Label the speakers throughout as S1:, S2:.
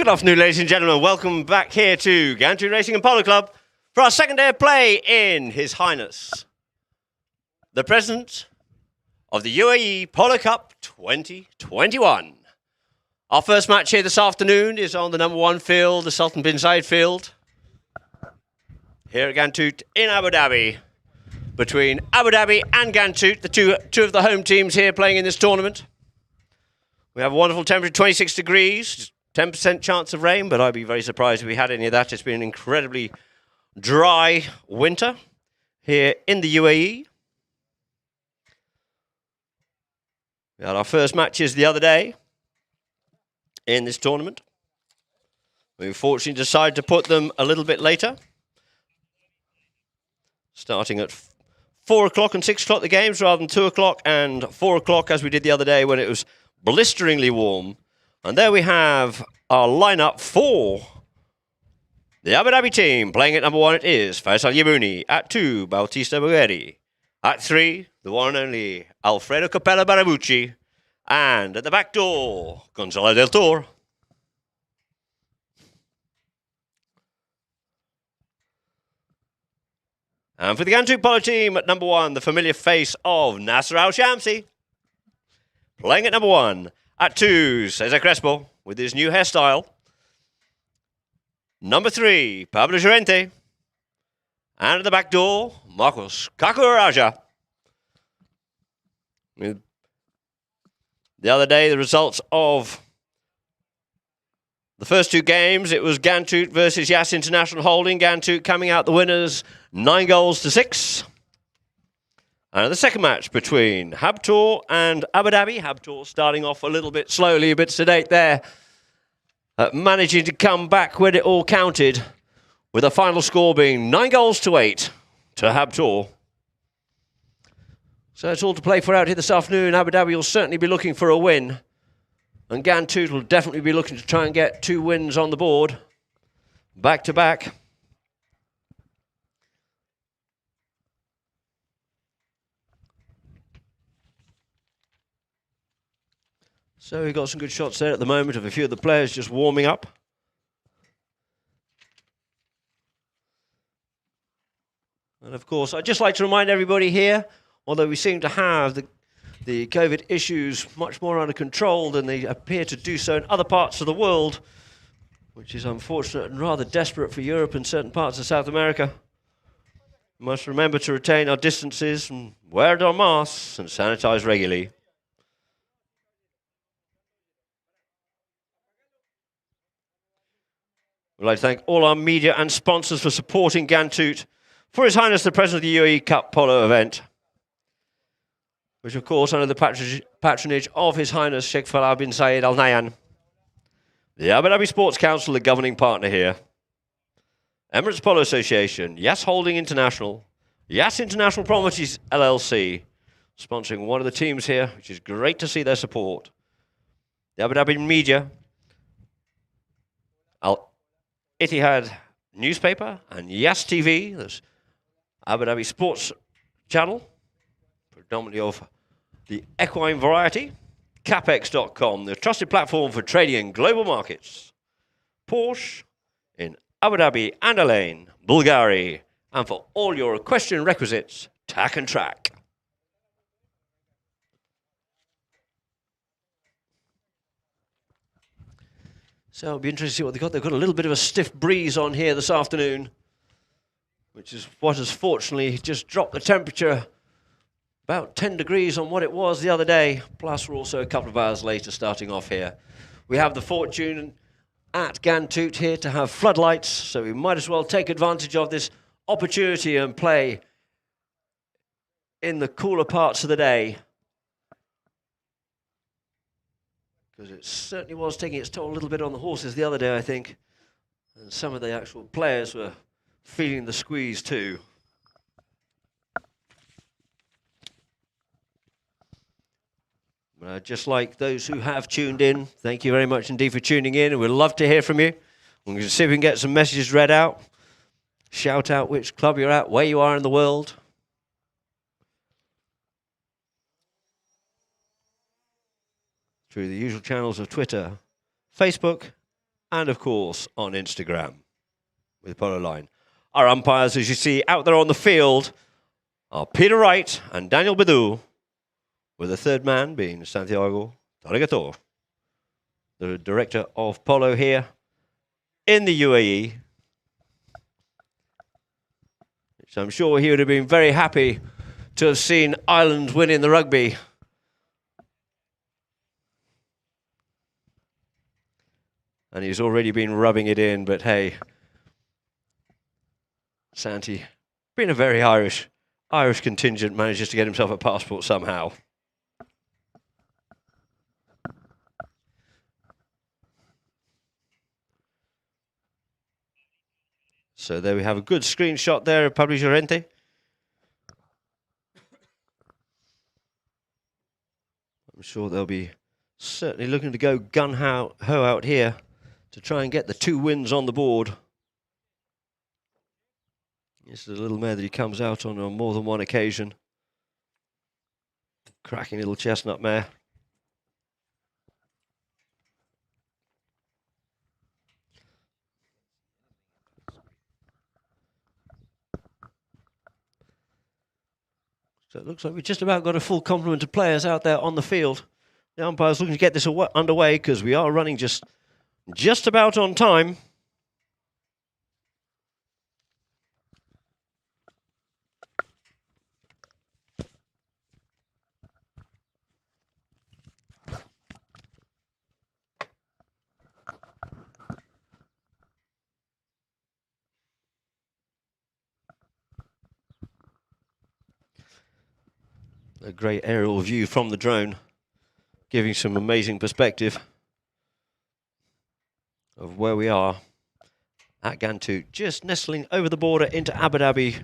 S1: Good afternoon, ladies and gentlemen. Welcome back here to GHANTOOT Racing and Polo Club for our second day of play in His Highness, the President of the UAE Polo Cup 2021. Our first match here this afternoon is on the number 1 field, the Sultan bin Zayed field, here at GHANTOOT in Abu Dhabi, between Abu Dhabi and GHANTOOT, the two of the home teams here playing in this tournament. We have a wonderful temperature, 26 degrees, 10% chance of rain, but I'd be very surprised if we had any of that. It's been an incredibly dry winter here in the UAE. We had our first matches the other day in this tournament. We fortunately decided to put them a little bit later, starting at 4 o'clock and 6 o'clock the games, rather than 2 o'clock and 4 o'clock as we did the other day when it was blisteringly warm. And there we have our lineup for the Abu Dhabi team. Playing at number 1 it is Faisal Yebouni. At 2, Bautista Bugheri. At 3, the one and only Alfredo Capella Barabucci. And at the back door, Gonzalo del Toro. And for the GHANTOOT Polo team at number 1, the familiar face of Nasser Al-Shamsi. Playing at number 1. At 2, Cesar Crespo with his new hairstyle. Number 3, Pablo Llorente. And at the back door, Marcos Kakuraja. The other day, the results of the first 2 games, it was GHANTOOT versus Yas International Holding. GHANTOOT coming out the winners 9-6. And the second match between Habtoor and Abu Dhabi. Habtoor starting off a little bit slowly, a bit sedate there. Managing to come back when it all counted, with the final score being 9-8 to Habtoor. So it's all to play for out here this afternoon. Abu Dhabi will certainly be looking for a win. And GHANTOOT will definitely be looking to try and get 2 wins on the board, back to back. So we've got some good shots there at the moment of a few of the players just warming up. And of course, I'd just like to remind everybody here, although we seem to have the COVID issues much more under control than they appear to do so in other parts of the world, which is unfortunate and rather desperate for Europe and certain parts of South America. We must remember to retain our distances and wear our masks and sanitize regularly. We'd like to thank all our media and sponsors for supporting GHANTOOT for His Highness the President of the UAE Cup Polo event, which of course under the patronage of His Highness Sheikh Falah bin Zayed Al Nahyan, the Abu Dhabi Sports Council, the governing partner here, Emirates Polo Association, Yas Holding International, Yas International Properties LLC, sponsoring one of the teams here, which is great to see their support. The Abu Dhabi Media, Al Ittihad newspaper, and Yas TV, this Abu Dhabi Sports channel, predominantly of the equine variety. Capex.com, the trusted platform for trading in global markets. Porsche in Abu Dhabi and Al Ain, Bulgaria, and for all your equestrian requisites, Tack and Track. So it'll be interesting to see what they've got. They've got a little bit of a stiff breeze on here this afternoon, which is what has fortunately just dropped the temperature about 10 degrees on what it was the other day. Plus, we're also a couple of hours later starting off here. We have the fortune at GHANTOOT here to have floodlights, so we might as well take advantage of this opportunity and play in the cooler parts of the day, because it certainly was taking its toll a little bit on the horses the other day, I think. And some of the actual players were feeling the squeeze too. But I'd just like those who have tuned in, thank you very much indeed for tuning in, and we'd love to hear from you. We're going to see if we can get some messages read out. Shout out which club you're at, where you are in the world. Through the usual channels of Twitter, Facebook, and of course on Instagram with Polo Line. Our umpires, as you see out there on the field, are Peter Wright and Daniel Badu, with the third man being Santiago Torregator, the director of polo here in the UAE. So I'm sure he would have been very happy to have seen Ireland winning the rugby. And he's already been rubbing it in, but hey, Santi, being a very Irish contingent, manages to get himself a passport somehow. So there we have a good screenshot there of Pablo Llorente. I'm sure they'll be certainly looking to go gun-ho out here to try and get the 2 wins on the board. This is a little mare that he comes out on more than one occasion. Cracking little chestnut mare. So it looks like we've just about got a full complement of players out there on the field. The umpire's looking to get this underway because we are running just about on time. A great aerial view from the drone, giving some amazing perspective of where we are at Ghantoot, just nestling over the border into Abu Dhabi,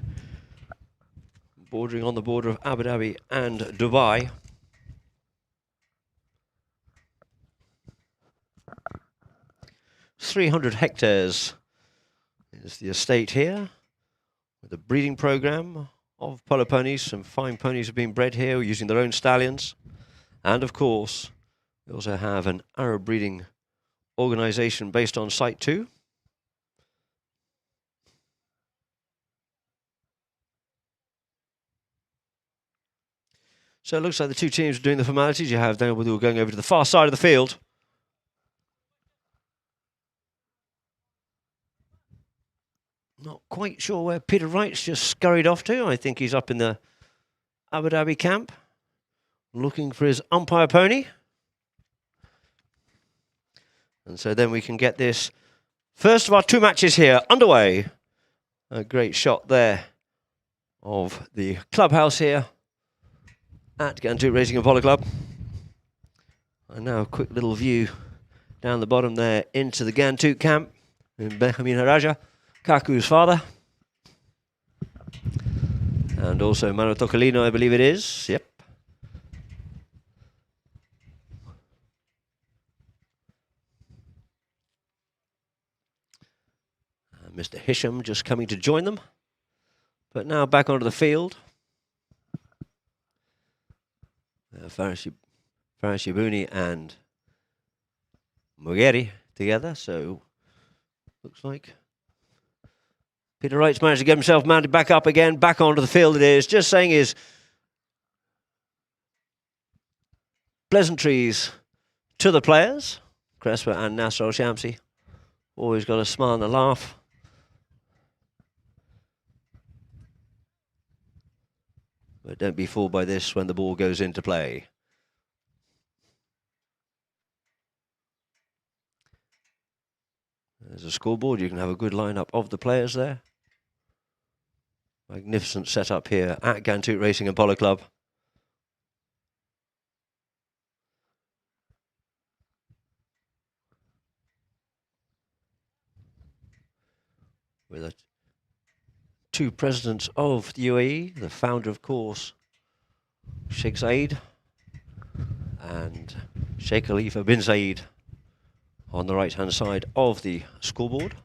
S1: bordering on the border of Abu Dhabi and Dubai. "300 hectares is the estate here, with a breeding program of polo ponies. Some fine ponies have been bred here using their own stallions. And of course, we also have an Arab breeding organization based on site too. So it looks like the 2 teams are doing the formalities. You have Daniel Badu going over to the far side of the field. Not quite sure where Peter Wright's just scurried off to. I think he's up in the Abu Dhabi camp, looking for his umpire pony. And so then we can get this first of our 2 matches here underway. A great shot there of the clubhouse here at Ghantoot Racing and Polo Club. And now a quick little view down the bottom there into the Ghantoot camp in Benjamin Haraja, Kaku's father. And also Mano Tocolino, I believe it is. Yep. And Mr. Hisham just coming to join them. But now back onto the field. Farashibuni and Mugheri together. So looks like Peter Wright's managed to get himself mounted back up again, back onto the field it is. Just saying his pleasantries to the players. Crespa and Nasser Al-Shamsi. Always got a smile and a laugh. But don't be fooled by this when the ball goes into play. There's a scoreboard. You can have a good lineup of the players there. Magnificent setup here at Ghantoot Racing and Polo Club. With 2 presidents of the UAE, the founder, of course, Sheikh Zayed, and Sheikh Khalifa bin Zayed on the right-hand side of the scoreboard.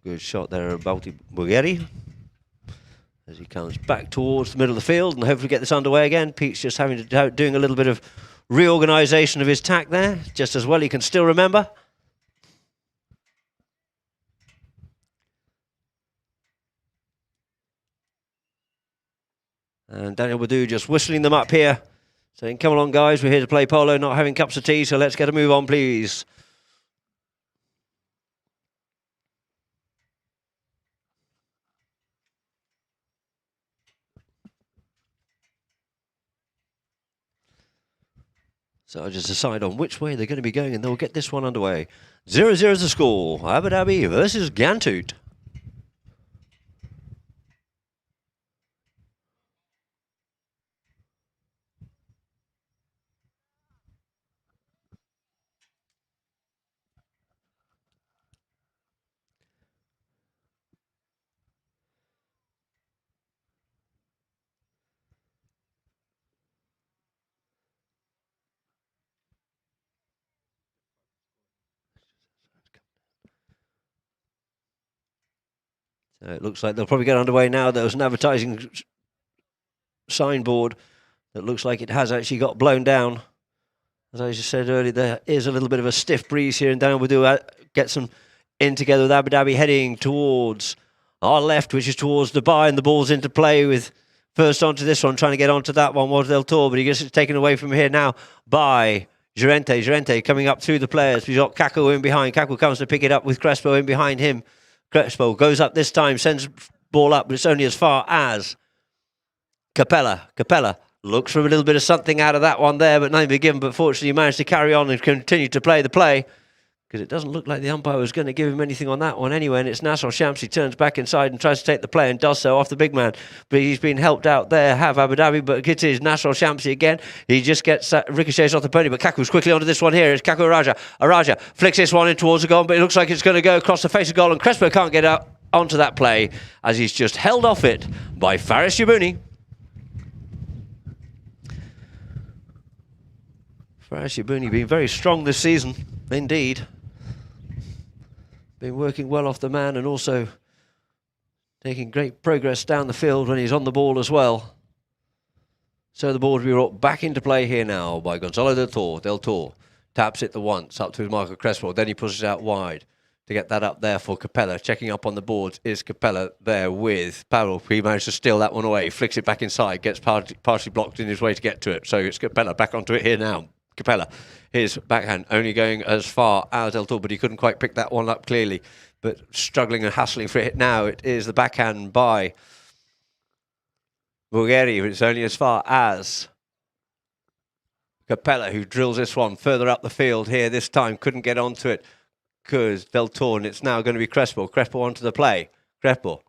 S1: Good shot there about Mugheri as he comes back towards the middle of the field and hopefully get this underway again. Pete's just doing a little bit of reorganisation of his tack there, just as well he can still remember. And Daniel Badu just whistling them up here, saying, come along guys, we're here to play polo, not having cups of tea, so let's get a move on, please. So I just decide on which way they're going to be going, and they'll get this one underway. 0-0 is the score. Abu Dhabi versus GHANTOOT. So it looks like they'll probably get underway now. There was an advertising signboard that looks like it has actually got blown down. As I just said earlier, there is a little bit of a stiff breeze here, and Daniel Badu gets them in together with Abu Dhabi heading towards our left, which is towards Dubai, and the ball's into play with first onto this one, trying to get onto that one was Del Toro, but he gets it taken away from here now by Gerente. Gerente coming up through the players. We've got Kaku in behind. Kaku comes to pick it up with Crespo in behind him. Crespo goes up this time, sends ball up, but it's only as far as Capella. Capella looks for a little bit of something out of that one there, but nothing to be given. But fortunately, he managed to carry on and continue to play the play, because it doesn't look like the umpire was going to give him anything on that one anyway. And it's Nasser Shamsi turns back inside and tries to take the play and does so off the big man. But he's been helped out there, have Abu Dhabi, but it is Nasser Shamsi again. He just gets ricochets off the pony, but Kaku's quickly onto this one here. It's Kaku Araja. Araja flicks this one in towards the goal, but it looks like it's going to go across the face of goal, and Crespo can't get out onto that play as he's just held off it by Faris Yabuni. Faris Yabuni being very strong this season, indeed. Been working well off the man and also taking great progress down the field when he's on the ball as well. So the ball will be brought back into play here now by Gonzalo Del Toro. Del Toro taps it the once up to Marco Crespo. Then he pushes it out wide to get that up there for Capella. Checking up on the boards is Capella there with Powell. He managed to steal that one away. Flicks it back inside. Gets partially blocked in his way to get to it. So it's Capella back onto it here now. Capella, his backhand only going as far as Del Toro, but he couldn't quite pick that one up clearly. But struggling and hassling for it now. It is the backhand by Bulgari. It's only as far as Capella, who drills this one further up the field here. This time couldn't get onto it because Del Toro, and it's now going to be Crespo. Crespo onto the play. Crespo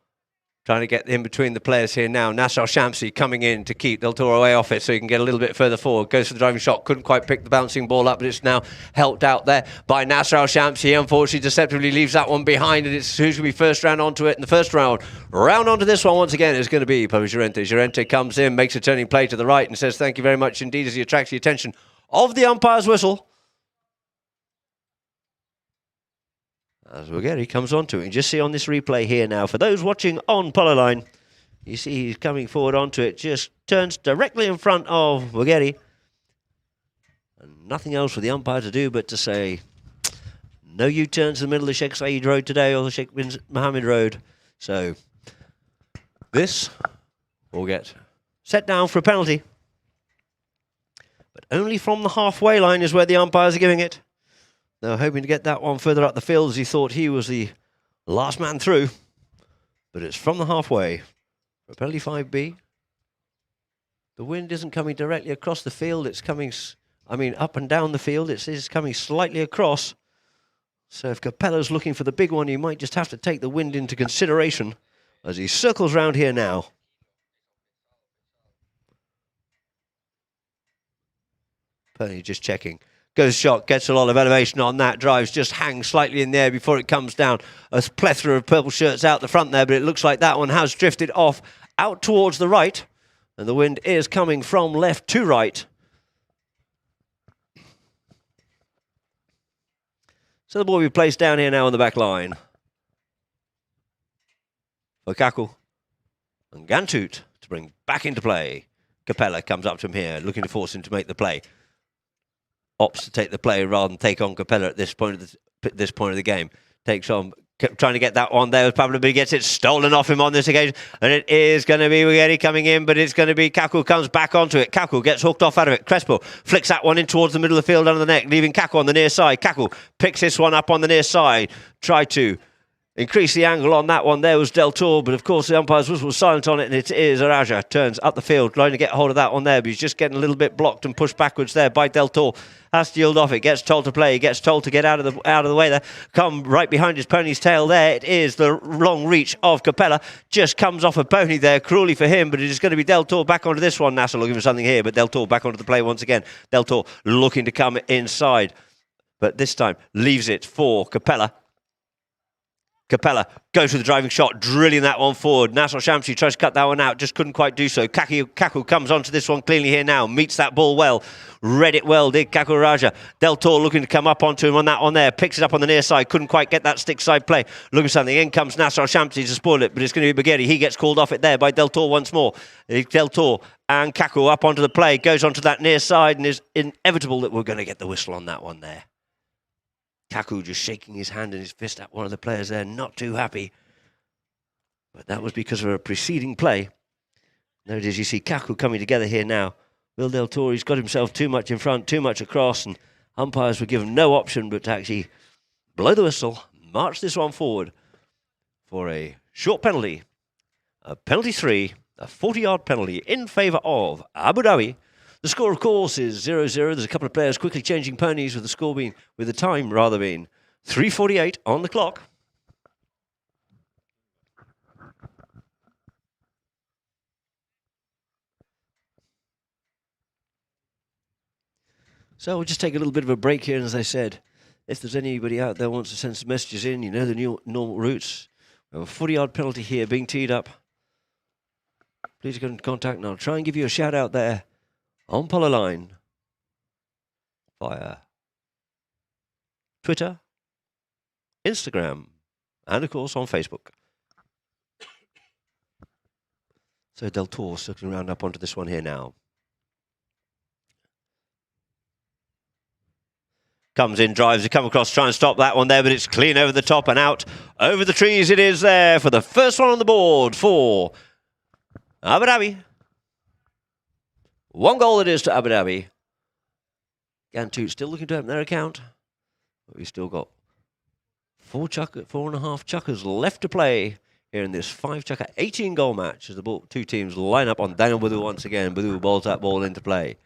S1: trying to get in between the players here now. Nasser Shamsi coming in to keep Del Toro away off it so he can get a little bit further forward. Goes for the driving shot. Couldn't quite pick the bouncing ball up, but it's now helped out there by Nasser Shamsi. Unfortunately, deceptively leaves that one behind, and it's who's going to be first round onto it in the first round. Round onto this one once again is going to be Pablo Gerente. Gerente comes in, makes a turning play to the right and says thank you very much indeed as he attracts the attention of the umpire's whistle. As Bulgari comes onto it, and just see on this replay here now, for those watching on Polo Line, you see he's coming forward onto it, just turns directly in front of Bulgari. And nothing else for the umpire to do but to say, no U-turns in the middle of Sheikh Zayed Road today, or the Sheikh bin Mohammed Road. So this will get set down for a penalty. But only from the halfway line is where the umpires are giving it. They were hoping to get that one further up the field as he thought he was the last man through. But it's from the halfway. For penalty 5B. The wind isn't coming directly across the field. It's coming, up and down the field. It's coming slightly across. So if Capella's looking for the big one, he might just have to take the wind into consideration as he circles round here now. Penny just checking. Goes shot, gets a lot of elevation on that, drives, just hangs slightly in there before it comes down. A plethora of purple shirts out the front there, but it looks like that one has drifted off out towards the right. And the wind is coming from left to right. So the ball will be placed down here now on the back line. For Kaku and GHANTOOT to bring back into play. Capella comes up to him here, looking to force him to make the play. opts to take the play rather than take on Capella at this point of the game. Takes on, trying to get that one there with Pablo, but he gets it stolen off him on this occasion. And it is going to be Ughelli coming in, but it's going to be Kaku comes back onto it. Kaku gets hooked off out of it. Crespo flicks that one in towards the middle of the field under the neck, leaving Kaku on the near side. Kaku picks this one up on the near side. Try to increase the angle on that one. There was Del Toro, but of course the umpire's whistle was silent on it, and it is Araja. Turns up the field, trying to get hold of that one there, but he's just getting a little bit blocked and pushed backwards there by Del Toro. Has to yield off it, gets told to play, he gets told to get out of the way there. Come right behind his pony's tail there. It is the long reach of Capella. Just comes off a pony there, cruelly for him, but it is going to be Del Toro back onto this one. Nasser looking for something here, but Del Toro back onto the play once again. Del Toro looking to come inside, but this time leaves it for Capella. Capella goes with the driving shot, drilling that one forward. Nasser Shamsi tries to cut that one out, just couldn't quite do so. Kaku comes onto this one cleanly here now, meets that ball well, read it well, did Kaku Raja. Del Toro looking to come up onto him on that one there, picks it up on the near side, couldn't quite get that stick side play. Looking for something, in comes Nasser Shamsi to spoil it, but it's going to be Bagheri. He gets called off it there by Del Toro once more. Del Toro and Kaku up onto the play, goes onto that near side, and is inevitable that we're going to get the whistle on that one there. Kaku just shaking his hand and his fist at one of the players there, not too happy. But that was because of a preceding play. There it is, you see Kaku coming together here now. Will Del Toro's got himself too much in front, too much across, and umpires were given no option but to actually blow the whistle, march this one forward for a short penalty. A penalty 3, a 40-yard penalty in favour of Abu Dhabi. The score, of course, is 0-0. There's a couple of players quickly changing ponies, with the time being 3:48 on the clock. So we'll just take a little bit of a break here, and as I said, if there's anybody out there who wants to send some messages in, you know the new normal routes. We have a 40-yard penalty here being teed up. Please get in contact, and I'll try and give you a shout out there on Polo Line via Twitter, Instagram, and of course on Facebook. So Del Toro circling around up onto this one here now. Comes in, drives, come across, try and stop that one there, but it's clean over the top and out over the trees. It is there for the first one on the board for Abu Dhabi. 1 goal it is to Abu Dhabi. GHANTOOT still looking to open their account. But we've still got 4.5 chukkers left to play here in this 5-chukker 18-goal match as the two teams line up on Daniel Badu once again. Badu balls that ball into play.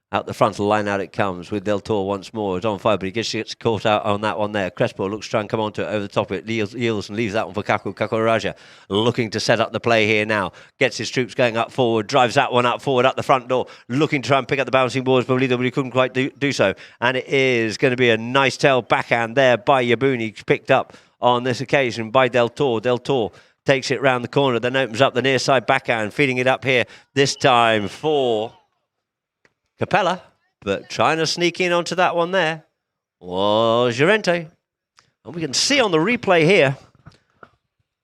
S1: Out the front of the line, out it comes with Del Toro once more. It's on fire, but he gets caught out on that one there. Crespo looks to try and come onto it over the top of it. Yields and leaves that one for Kaku Raja. Looking to set up the play here now. Gets his troops going up forward. Drives that one up forward, up the front door. Looking to try and pick up the bouncing balls, but he couldn't quite do so. And it is going to be a nice tail backhand there by Yabuni. Picked up on this occasion by Del Toro. Del Toro takes it round the corner, then opens up the near side backhand, feeding it up here this time for Capella, but trying to sneak in onto that one there was Llorente. And we can see on the replay here,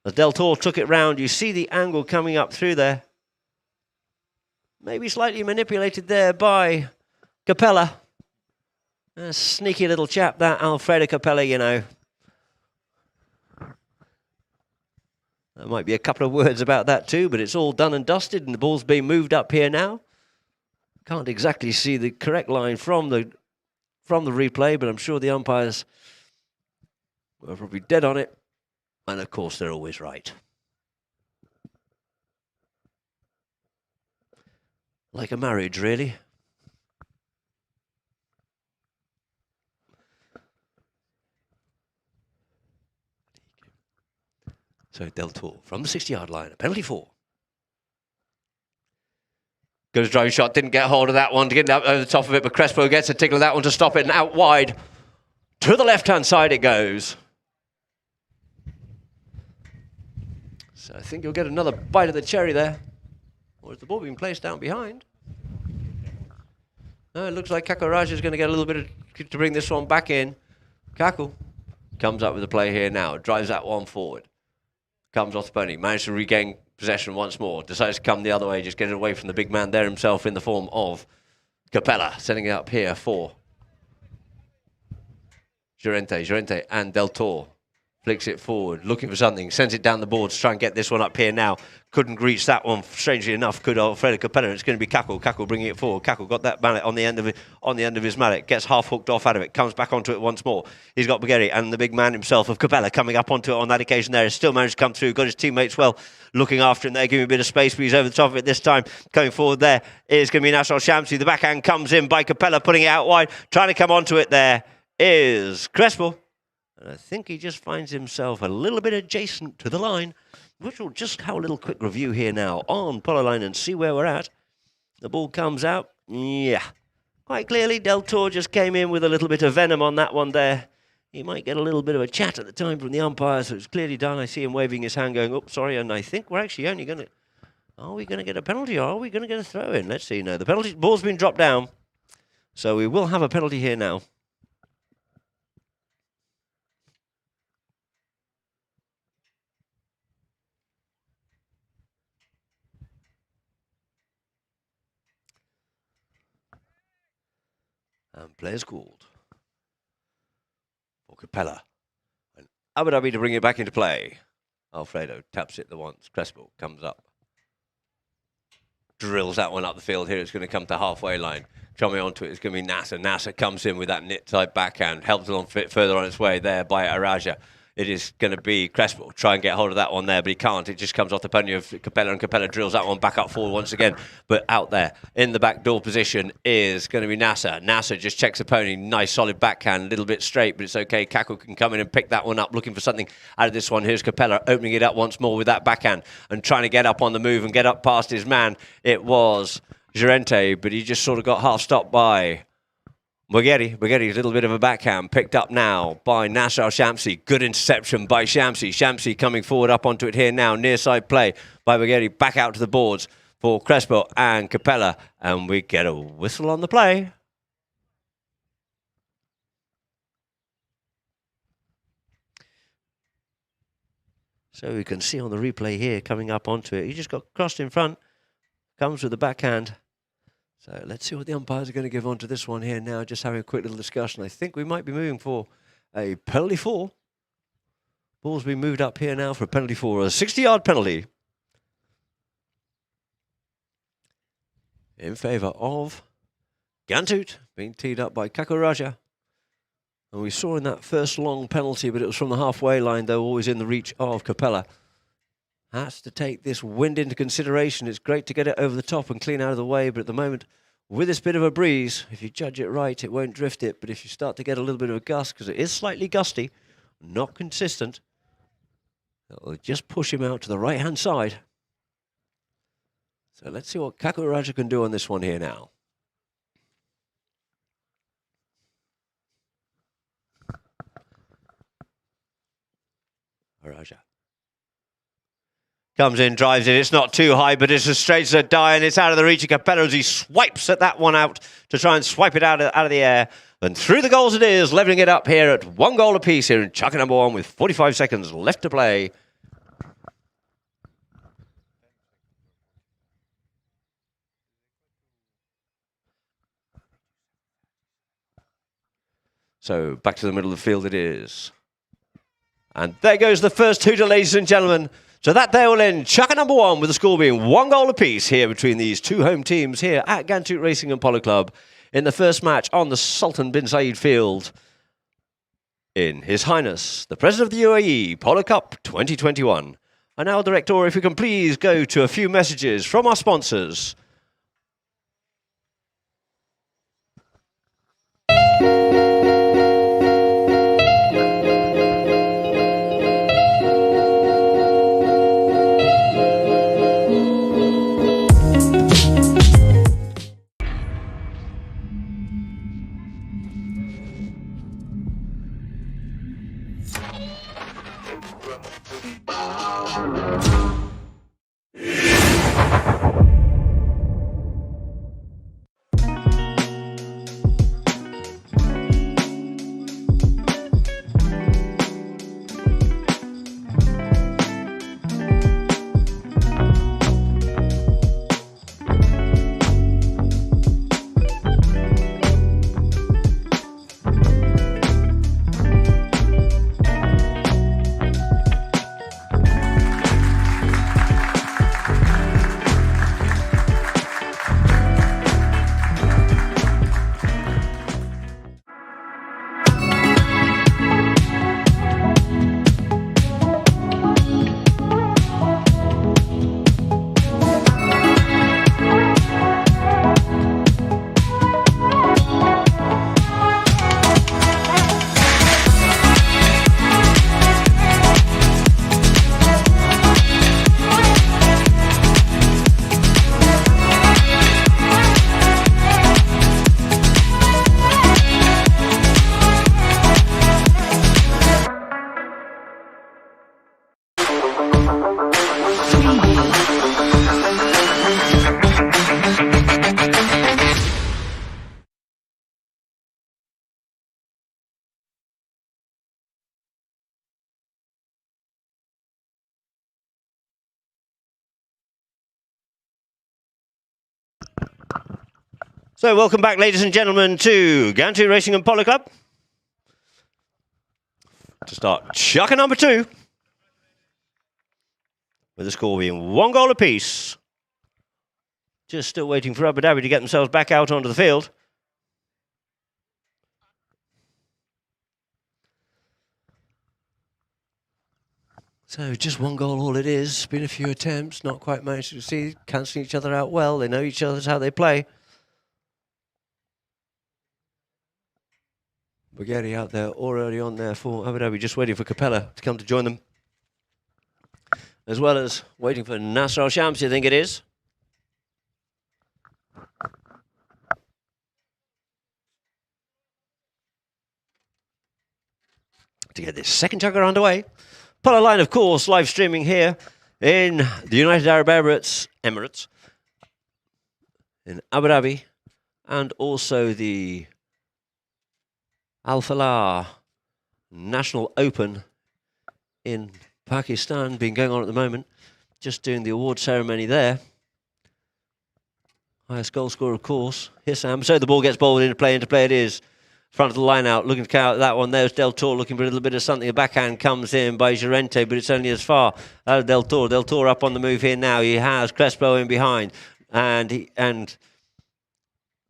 S1: as Del Toro took it round, you see the angle coming up through there. Maybe slightly manipulated there by Capella. A sneaky little chap, that Alfredo Capella, you know. There might be a couple of words about that too, but it's all done and dusted, and the ball's being moved up here now. Can't exactly see the correct line from the replay, but I'm sure the umpires were probably dead on it. And of course, they're always right. Like a marriage, really. So Del Toro from the 60-yard line, a penalty 4. Goes driving shot, didn't get hold of that one to get up over the top of it, but Crespo gets a tickle of that one to stop it, and out wide to the left-hand side it goes. So I think you'll get another bite of the cherry there. Or is the ball being placed down behind? No, it looks like Kaku Raja is going to get a little bit to bring this one back in. Kaku comes up with the play here now, drives that one forward. Comes off the pony, managed to regain possession once more, decides to come the other way, just get it away from the big man there himself in the form of Capella, setting it up here for Llorente and Del Toro. Flicks it forward, looking for something, sends it down the board to try and get this one up here now. Couldn't reach that one, strangely enough, could Alfredo Capella. It's going to be Cackle. Cackle bringing it forward. Cackle got that mallet on the end of it, on the end of his mallet, gets half hooked off out of it, comes back onto it once more. He's got Baghetti and the big man himself of Capella coming up onto it on that occasion there. He's still managed to come through, got his teammates well looking after him there, giving a bit of space, but he's over the top of it this time. Coming forward there is going to be Nassar Shamsi. The backhand comes in by Capella, putting it out wide, trying to come onto it there is Crespo. And I think he just finds himself a little bit adjacent to the line, which will just have a little quick review here now on Polo Line and see where we're at. The ball comes out. Yeah, quite clearly Del Toro just came in with a little bit of venom on that one there. He might get a little bit of a chat at the time from the umpire, so it's clearly done. I see him waving his hand going, oh, sorry, and I think we're actually only going to... Are we going to get a penalty or are we going to get a throw in? Let's see. No, the penalty ball's been dropped down, so we will have a penalty here now. And players called for Capella. And Abu Dhabi to bring it back into play. Alfredo taps it the once. Crespo comes up. Drills that one up the field here. It's going to come to halfway line. Coming onto it is going to be Nassar. Nassar comes in with that nit-type backhand. Helps along further on its way there by Araja. It is going to be Crespo. Try and get hold of that one there, but he can't. It just comes off the pony of Capella, and Capella drills that one back up forward once again. But out there in the back door position is going to be Nassar. Nassar just checks the pony. Nice solid backhand, a little bit straight, but it's okay. Cackle can come in and pick that one up, looking for something out of this one. Here's Capella opening it up once more with that backhand and trying to get up on the move and get up past his man. It was Llorente, but he just sort of got half stopped by Baghetti. Baghetti's a little bit of a backhand picked up now by Nassar Shamsi. Good interception by Shamsi. Shamsi coming forward up onto it here now. Near side play by Baghetti. Back out to the boards for Crespo and Capella. And we get a whistle on the play. So we can see on the replay here coming up onto it. He just got crossed in front. Comes with the backhand. So let's see what the umpires are going to give onto this one here now. Just having a quick little discussion. I think we might be moving for a penalty for. Ball's been moved up here now for a penalty for a 60-yard penalty in favour of Ghantoot, being teed up by Kakuraja. And we saw in that first long penalty, but it was from the halfway line, though always in the reach of Capella. Has to take this wind into consideration. It's great to get it over the top and clean out of the way, but at the moment, with this bit of a breeze, if you judge it right, it won't drift it. But if you start to get a little bit of a gust, because it is slightly gusty, not consistent, it'll just push him out to the right-hand side. So let's see what Kakuraja can do on this one here now. Raja comes in, drives it. It's not too high, but it's as straight as a die, and it's out of the reach of Capella as he swipes at that one out to try and swipe it out of the air. And through the goals it is, levelling it up here at 1 goal apiece here in Chaka number 1 with 45 seconds left to play. So back to the middle of the field it is. And there goes the first hooter, ladies and gentlemen. So that there will end Chaka number 1 with the score being 1 goal apiece here between these two home teams here at Ghantoot Racing and Polo Club in the first match on the Sultan bin Zayed field in His Highness, the President of the UAE Polo Cup 2021. And now, Director, if we can please go to a few messages from our sponsors. So welcome back, ladies and gentlemen, to GHANTOOT Racing and Polo Club. To start chucker number 2. With the score being 1 goal apiece. Just still waiting for Abu Dhabi to get themselves back out onto the field. So just 1 goal all it is. Been a few attempts, not quite managed to see, cancelling each other out well. They know each other's how they play. Bulgaria out there already on there for Abu Dhabi, just waiting for Capella to come to join them. As well as waiting for Nasser Al-Shamsi, I think it is. To get this second chugger underway. Polo line, of course, live streaming here in the United Arab Emirates, in Abu Dhabi, and also the Al Falah National Open in Pakistan, been going on at the moment. Just doing the award ceremony there. Highest goal scorer, of course, Hissam. So the ball gets bowled into play it is. Front of the line out, looking to carry out that one. There's Del Toro looking for a little bit of something. A backhand comes in by Llorente, but it's only as far as Del Toro. Del Toro up on the move here now. He has Crespo in behind. And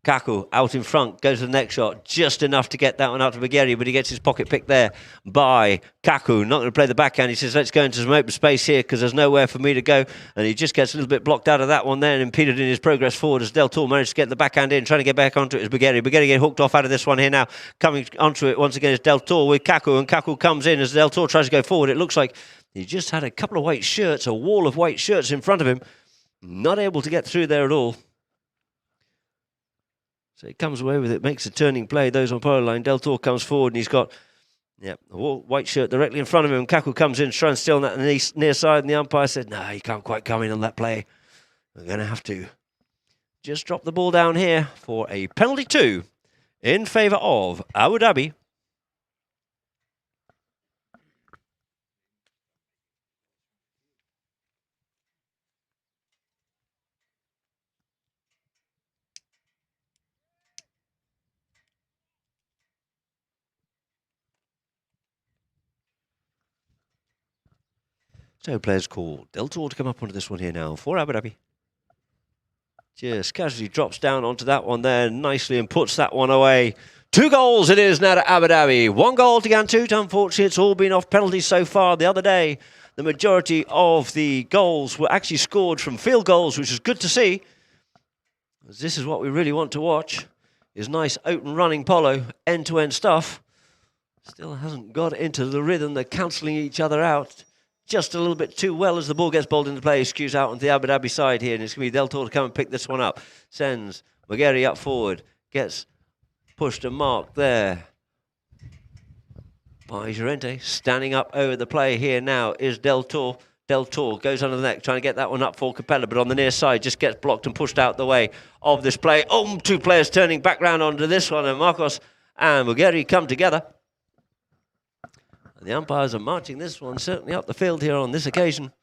S1: Kaku out in front, goes to the next shot. Just enough to get that one out to Bulgaria, but he gets his pocket picked there by Kaku. Not going to play the backhand. He says, let's go into some open space here because there's nowhere for me to go. And he just gets a little bit blocked out of that one there and impeded in his progress forward as Del Toro managed to get the backhand in, trying to get back onto it as Bulgaria. Bulgaria get hooked off out of this one here now. Coming onto it once again is Del Toro with Kaku, and Kaku comes in as Del Toro tries to go forward. It looks like he just had a couple of white shirts, a wall of white shirts in front of him. Not able to get through there at all. So he comes away with it, makes a turning play. Those on polo line. Del Toro comes forward and he's got a white shirt directly in front of him. Kaku comes in, trying to steal on that near side, and the umpire said, no, you can't quite come in on that play. We're going to have to just drop the ball down here for a penalty 2 in favour of Abu Dhabi. So players call Del Toro to come up onto this one here now for Abu Dhabi. Just casually drops down onto that one there nicely and puts that one away. 2 goals it is now to Abu Dhabi. 1 goal to GHANTOOT. Unfortunately, it's all been off penalties so far. The other day, the majority of the goals were actually scored from field goals, which is good to see. This is what we really want to watch, is nice open running polo, end-to-end stuff. Still hasn't got into the rhythm. They're cancelling each other out just a little bit too well as the ball gets bowled into play. Skews out onto the Abu Dhabi side here, and it's going to be Del Toro to come and pick this one up. Sends Bulgaria up forward. Gets pushed and marked there by Llorente. Standing up over the play here now is Del Toro. Del Toro goes under the neck, trying to get that one up for Capella, but on the near side just gets blocked and pushed out the way of this play. 2 players turning back round onto this one, and Marcos and Bulgaria come together. The umpires are marching this one certainly up the field here on this occasion.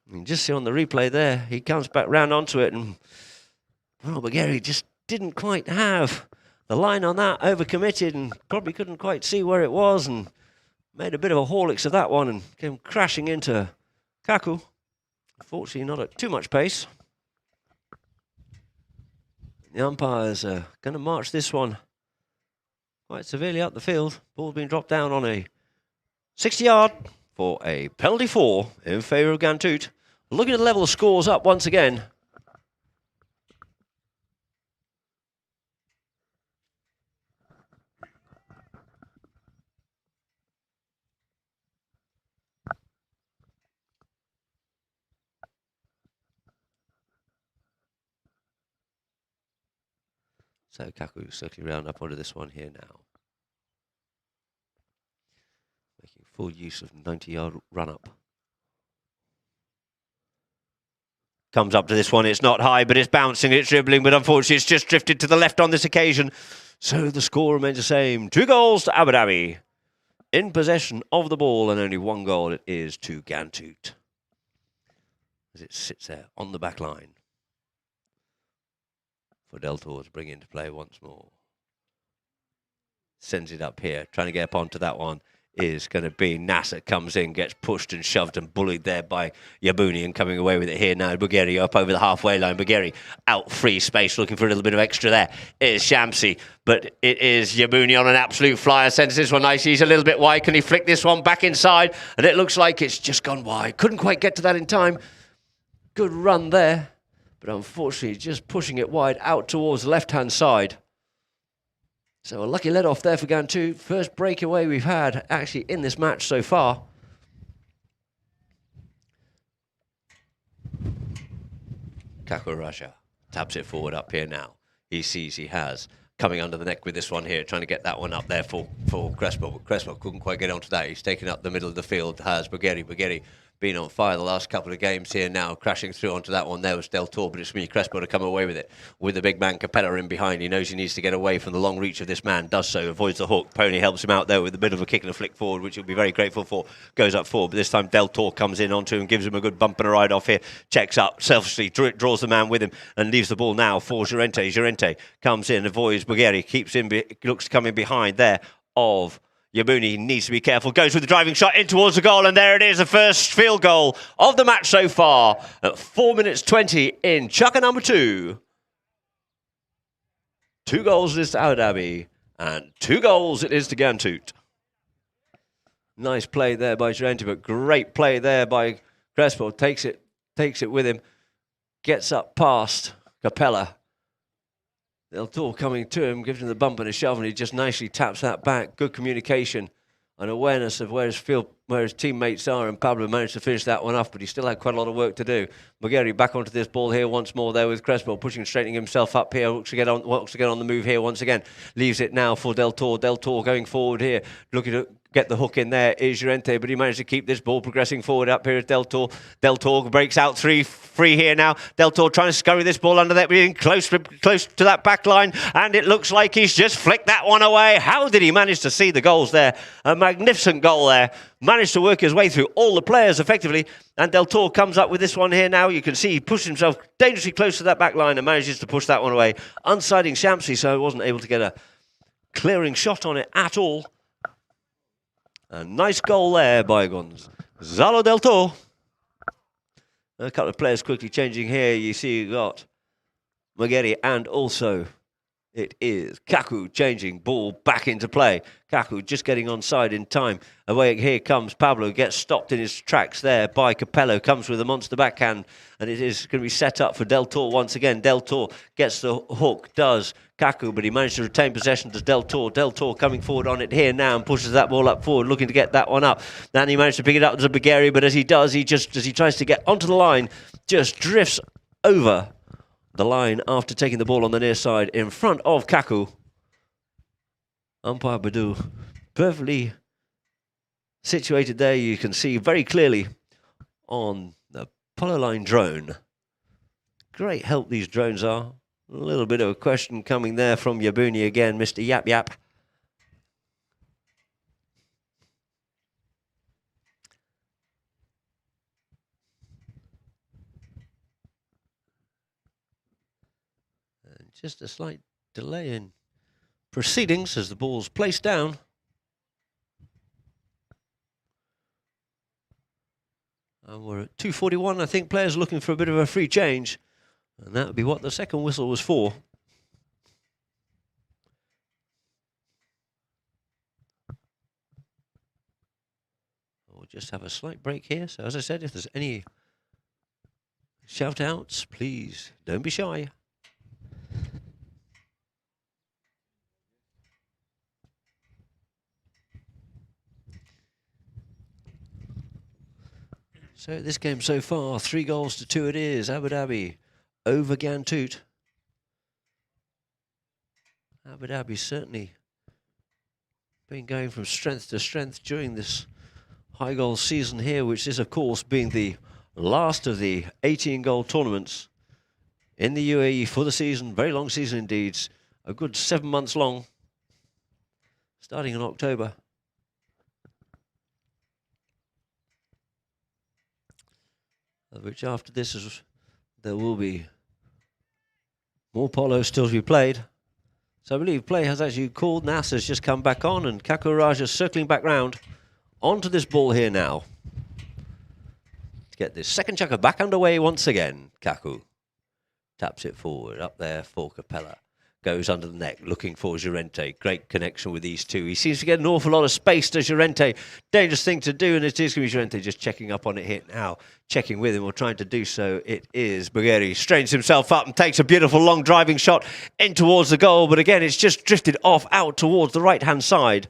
S1: You can just see on the replay there, he comes back round onto it, and Bulgaria just didn't quite have the line on that, overcommitted, and probably couldn't quite see where it was, and made a bit of a Horlicks of that one and came crashing into Kaku. Unfortunately, not at too much pace. The umpires are going to march this one quite severely up the field. Ball's been dropped down on a 60-yard for a penalty 4 in favour of GHANTOOT. Looking at the level of scores up once again. So Kaku circling round up onto this one here now. Making full use of 90-yard run-up. Comes up to this one, it's not high, but it's bouncing, it's dribbling, but unfortunately it's just drifted to the left on this occasion. So the score remains the same. 2 goals to Abu Dhabi. In possession of the ball, and only 1 goal it is to GHANTOOT. As it sits there on the back line. for Deltor to bring into play once more. Sends it up here, trying to get up onto that one is going to be Nasser. Comes in, gets pushed and shoved and bullied there by Yabuni, and coming away with it here now. Bulgari up over the halfway line. Bulgari out free space, looking for a little bit of extra there. It is Shamsi, but it is Yabuni on an absolute flyer. Sends this one nicely. He's a little bit wide. Can he flick this one back inside? And it looks like it's just gone wide. Couldn't quite get to that in time. Good run there, but unfortunately just pushing it wide out towards the left-hand side. So a lucky let-off there for GHANTOOT. First breakaway we've had actually in this match so far. Kaku Russia taps it forward up here now. He sees he has. Coming under the neck with this one here, trying to get that one up there for Crespo. But Crespo couldn't quite get onto that. He's taken up the middle of the field, has Bulgari. Bulgari been on fire the last couple of games here now, crashing through onto that one. There was Deltor, but it's me, Crespo, to come away with it. With the big man Capella in behind. He knows he needs to get away from the long reach of this man. Does so, avoids the hook. Pony helps him out there with a bit of a kick and a flick forward, which he'll be very grateful for. Goes up forward, but this time Deltor comes in onto him, gives him a good bump and a ride off here. Checks up, selfishly draws the man with him and leaves the ball now for Llorente. Llorente comes in, avoids Bulgari, keeps in, looks to come in behind there of Yabuni. Needs to be careful, goes with the driving shot in towards the goal, and there it is, the first field goal of the match so far at 4 minutes 20 in Chukka number 2. 2 goals it is to Abu Dhabi, and 2 goals it is to GHANTOOT. Nice play there by Llorente, but great play there by Crespo. Takes it with him, gets up past Capella. Deltor coming to him, gives him the bump and a shove, and he just nicely taps that back. Good communication and awareness of where his teammates are, and Pablo managed to finish that one off, but he still had quite a lot of work to do. Bulgari back onto this ball here once more there with Crespo, pushing, straightening himself up here, wants to get on the move here once again. Leaves it now for Deltor. Deltor going forward here, looking to get the hook in there is Llorente, but he managed to keep this ball progressing forward up here at Deltor. Deltor breaks out free here now. Deltor trying to scurry this ball under that, being close to that back line, and it looks like he's just flicked that one away. How did he manage to see the goals there? A magnificent goal there. Managed to work his way through all the players effectively, and Deltor comes up with this one here now. You can see he pushed himself dangerously close to that back line and manages to push that one away, unsiding Shamsi, so he wasn't able to get a clearing shot on it at all. A nice goal there by Gonzalo Deltor. A couple of players quickly changing here. You see you got Mageri, and also it is Kaku changing ball back into play. Kaku just getting onside in time. Away here comes Pablo, gets stopped in his tracks there by Capello, comes with a monster backhand, and it is going to be set up for Deltor once again. Deltor gets the hook, does Kaku, but he managed to retain possession to Deltor. Deltor coming forward on it here now and pushes that ball up forward, looking to get that one up. Then he managed to pick it up to Bulgari, but as he does, as he tries to get onto the line, just drifts over the line after taking the ball on the near side in front of Kaku. Umpire Badu perfectly situated there. You can see very clearly on the Polo line drone. Great help these drones are. A little bit of a question coming there from Yabuni again, Mr. Yap Yap. And just a slight delay in proceedings as the ball's placed down. And we're at 2:41. I think players are looking for a bit of a free change. And that would be what the second whistle was for. We'll just have a slight break here. So as I said, if there's any shout outs, please don't be shy. So this game so far, 3 goals to 2 it is. Abu Dhabi over GHANTOOT. Abu Dhabi certainly been going from strength to strength during this high goal season here, which is of course being the last of the 18 goal tournaments in the UAE for the season. Very long season indeed. A good 7 months long, starting in October. Of which after this there will be
S2: More polo still to be played. So I believe play has actually called. NASA's just come back on, and Kaku Raja's circling back round onto this ball here now. To get this second chukker back underway once again. Kaku taps it forward, up there for Capella. Goes under the neck, looking for Llorente. Great connection with these two. He seems to get an awful lot of space to Llorente. Dangerous thing to do, and it is going to be Llorente just checking up on it here now. Checking with him, or trying to do so. It is Bulgari. Strains himself up and takes a beautiful long driving shot in towards the goal. But again, it's just drifted off out towards the right-hand side.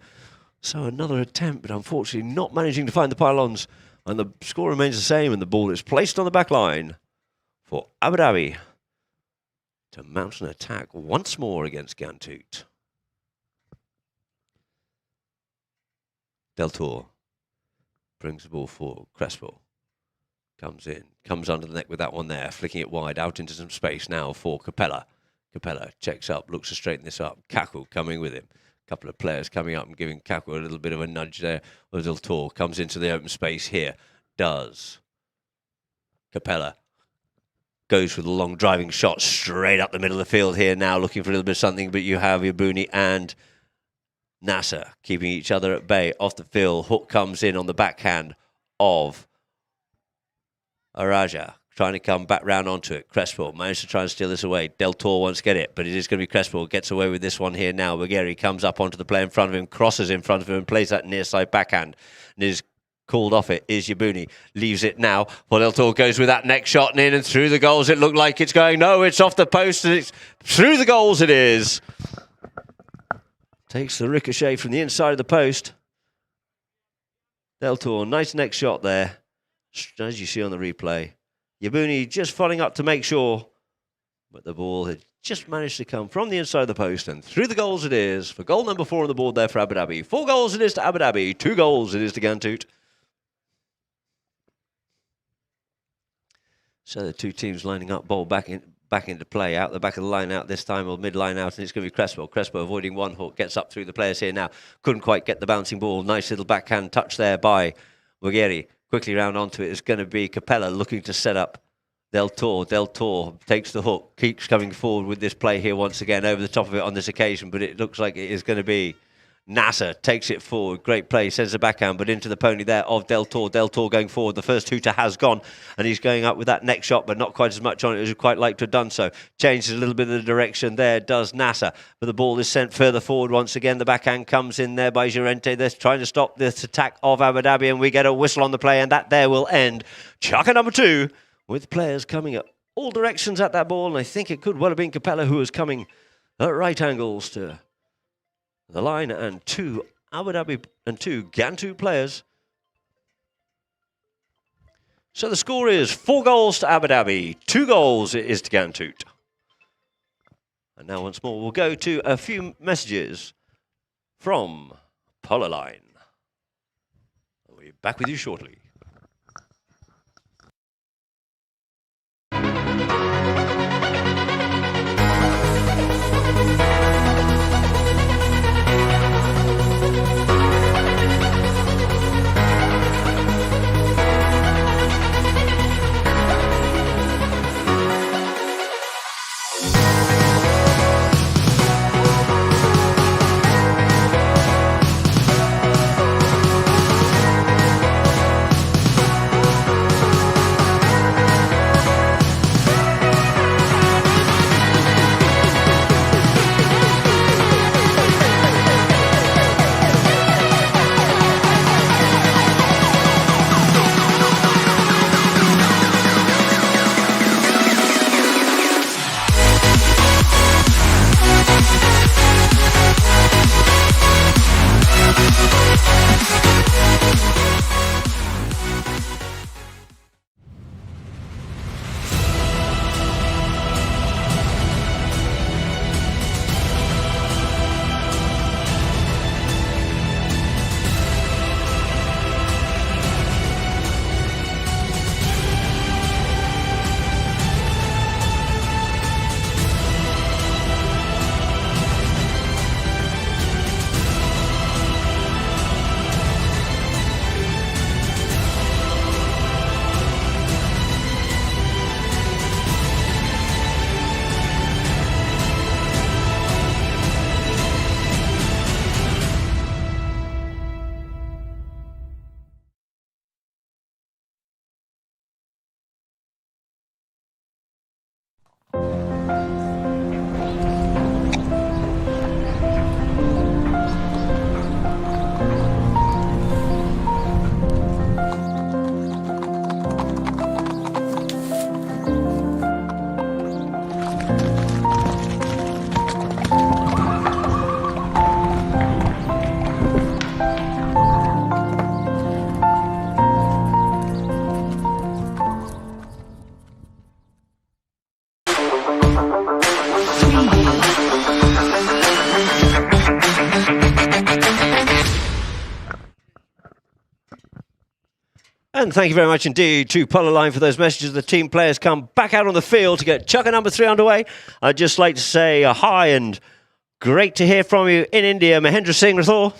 S2: So another attempt, but unfortunately not managing to find the pylons. And the score remains the same, and the ball is placed on the back line for Abu Dhabi to mount an attack once more against GHANTOOT. Deltour brings the ball forward. Crespo comes in, comes under the neck with that one there, flicking it wide out into some space now for Capella. Capella checks up, looks to straighten this up. Kaku coming with him. A couple of players coming up and giving Kaku a little bit of a nudge there. Deltour comes into the open space here. Does Capella. Goes with a long driving shot straight up the middle of the field here now, looking for a little bit of something, but you have Yabuni and Nasser keeping each other at bay off the field. Hook comes in on the backhand of Araja, trying to come back round onto it. Crespo managed to try and steal this away. Deltour wants to get it, but it is going to be Crespo. Gets away with this one here now. Bulgari comes up onto the play in front of him, crosses in front of him, and plays that near side backhand. And is called off it is Yabuni. Leaves it now. Well, Deltour goes with that next shot and in and through the goals. It looked like it's going. No, it's off the post and it's through the goals it is. Takes the ricochet from the inside of the post. Deltour, nice next shot there. As you see on the replay. Yabuni just following up to make sure. But the ball had just managed to come from the inside of the post and through the goals it is. For goal number 4 on the board there for Abu Dhabi. 4 goals it is to Abu Dhabi. 2 goals it is to GHANTOOT. So the two teams lining up, ball back into play, out the back of the line out this time, or mid-line out, and it's going to be Crespo. Crespo avoiding one hook, gets up through the players here now. Couldn't quite get the bouncing ball. Nice little backhand touch there by Bulgari. Quickly round onto it. It's going to be Capella looking to set up Deltour. Deltour takes the hook, keeps coming forward with this play here once again, over the top of it on this occasion, but it looks like it is going to be Nasser. Takes it forward. Great play. Sends the backhand, but into the pony there of Deltour. Deltour going forward. The first hooter has gone, and he's going up with that next shot, but not quite as much on it as he'd quite like to have done so. Changes a little bit of the direction there, does Nasser, but the ball is sent further forward once again. The backhand comes in there by Llorente. They're trying to stop this attack of Abu Dhabi, and we get a whistle on the play, and that there will end. Chukker number 2, with players coming at all directions at that ball, and I think it could well have been Capella who was coming at right angles to the line, and 2 Abu Dhabi and 2 GHANTOOT players. So the score is 4 goals to Abu Dhabi, 2 goals it is to GHANTOOT. And now once more we'll go to a few messages from Polo Line. We'll be back with you shortly. And thank you very much indeed to Polo Line for those messages. The team players come back out on the field to get chucker number 3 underway. I'd just like to say hi and great to hear from you in India, Mahendra Singh Rathore.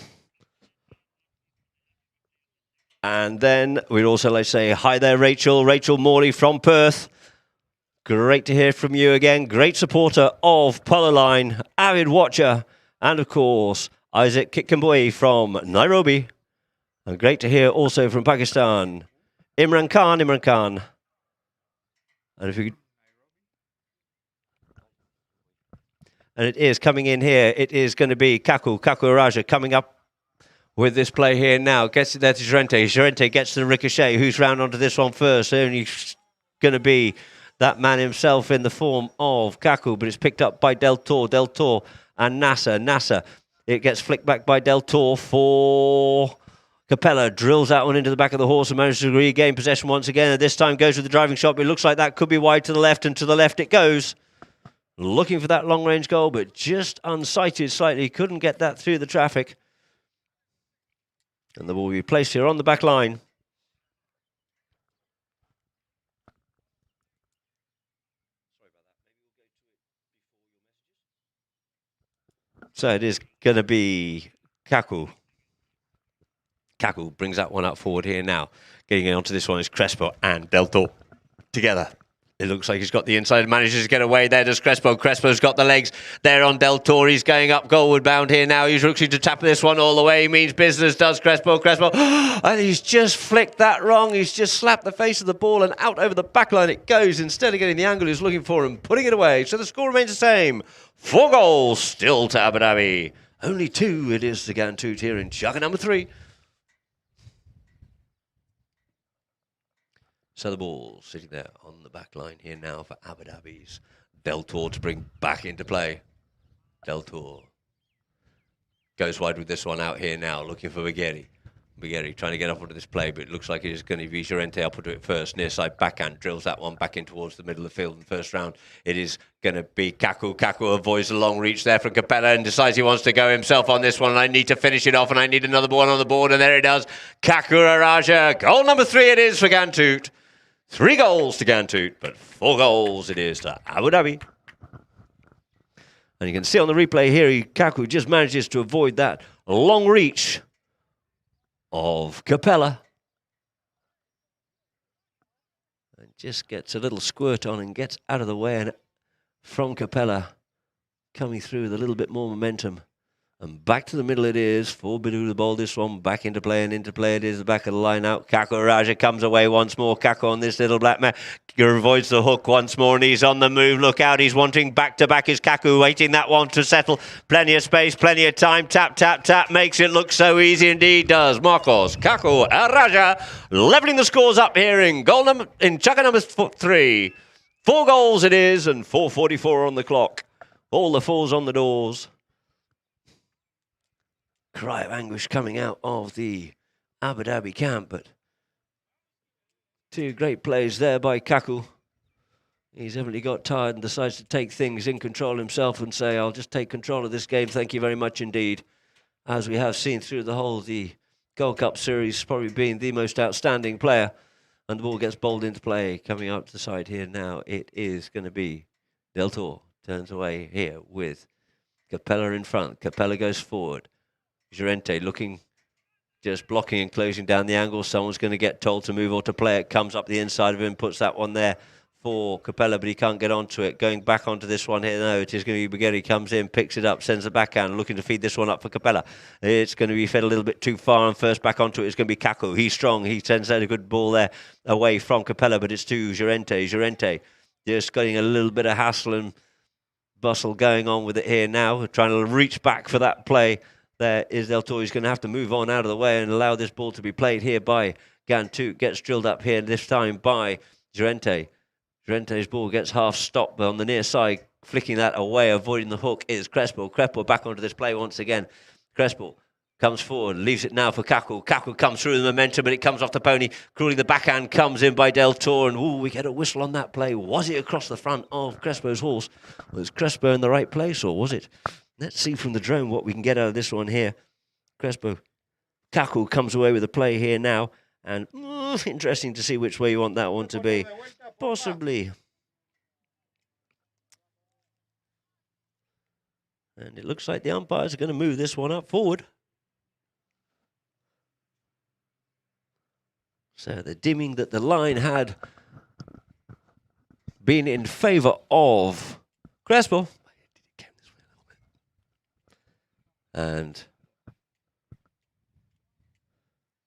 S2: And then we'd also like to say hi there, Rachel Morley from Perth. Great to hear from you again. Great supporter of Polo Line, avid watcher. And of course, Isaac Kitkamboi from Nairobi. And great to hear also from Pakistan, Imran Khan. And if you and it is coming in here, it is going to be Kaku Araja coming up with this play here now. Gets it there to Jorente. Jorente gets the ricochet. Who's round onto this one first? Only going to be that man himself in the form of Kaku, but it's picked up by Del Toro and Nasser. It gets flicked back by Del Toro for Capella, drills that one into the back of the horse and manages to regain possession once again. And this time goes with the driving shot, but it looks like that could be wide to the left, and to the left it goes. Looking for that long-range goal, but just unsighted slightly. Couldn't get that through the traffic. And the ball will be placed here on the back line. So it is going to be Kaku. Kaku brings that one up forward here now. Getting onto this one is Crespo and Del Toro together. It looks like he's got the inside, manages to get away there, does Crespo. Crespo's got the legs there on Del Toro. He's going up goalward bound here now. He's looking to tap this one all the way. He means business, does Crespo. And he's just flicked that wrong. He's just slapped the face of the ball and out over the back line it goes. Instead of getting the angle he's looking for and putting it away. So the score remains the same. 4 goals still to Abu Dhabi. Only 2 it is to GHANTOOT here in chucker number 3. So the ball sitting there on the back line here now for Abu Dhabi's Del Toro to bring back into play. Del Toro goes wide with this one out here now, looking for Bigeri. Bigeri trying to get up onto this play, but it looks like it is going to be Jorente up onto it first. Near side backhand, drills that one back in towards the middle of the field in the first round. It is going to be Kaku. Kaku avoids the long reach there from Capella and decides he wants to go himself on this one. And I need to finish it off, and I need another one on the board, and there he does. Kaku Araja. Goal number 3 it is for GHANTOOT. 3 goals to GHANTOOT, but 4 goals it is to Abu Dhabi. And you can see on the replay here, Kaku just manages to avoid that long reach of Capella. And just gets a little squirt on and gets out of the way. And from Capella, coming through with a little bit more momentum. And back to the middle it is for Bidu the ball. This one back into play, and into play it is the back of the line out. Kaku Raja comes away once more. Kaku on this little black man avoids the hook once more, and he's on the move. Look out, he's wanting back-to-back is Kaku, waiting that one to settle. Plenty of space, plenty of time. Tap, makes it look so easy indeed, does Marcos Kaku Raja, levelling the scores up here in chucker number 3. 4 goals it is, and 4:44 on the clock. All the 4s on the doors. Cry of anguish coming out of the Abu Dhabi camp, but 2 great plays there by Kaku. He's evidently got tired and decides to take things in control himself and say, I'll just take control of this game, thank you very much indeed. As we have seen through the whole of the Gold Cup series, probably being the most outstanding player. And the ball gets bowled into play. Coming up to the side here now, it is going to be Del Toro. Turns away here with Capella in front. Capella goes forward. Jorente looking, just blocking and closing down the angle. Someone's going to get told to move or to play it. Comes up the inside of him, puts that one there for Capella, but he can't get onto it. Going back onto this one here, no, it is going to be Bugatti. Comes in, picks it up, sends the backhand, looking to feed this one up for Capella. It's going to be fed a little bit too far, and first back onto it is going to be Kaku. He's strong. He sends out a good ball there away from Capella, but it's to Jorente. Jorente Just getting a little bit of hassle and bustle going on with it here now. We're trying to reach back for that play. There is Del Toro. He's going to have to move on out of the way and allow this ball to be played here by GHANTOOT. Gets drilled up here this time by Llorente. Llorente's ball gets half stopped on the near side. Flicking that away, avoiding the hook is Crespo. Crespo back onto this play once again. Crespo comes forward, leaves it now for Kaku. Kaku comes through the momentum, but it comes off the pony. Cruelly, the backhand comes in by Del Toro, and ooh, we get a whistle on that play. Was it across the front of Crespo's horse? Was Crespo in the right place, or was it? Let's see from the drone what we can get out of this one here. Crespo. Kaku comes away with the play here now, and interesting to see which way you want that one to be. Possibly. And it looks like the umpires are going to move this one up forward. So the dimming that the line had been in favour of Crespo. And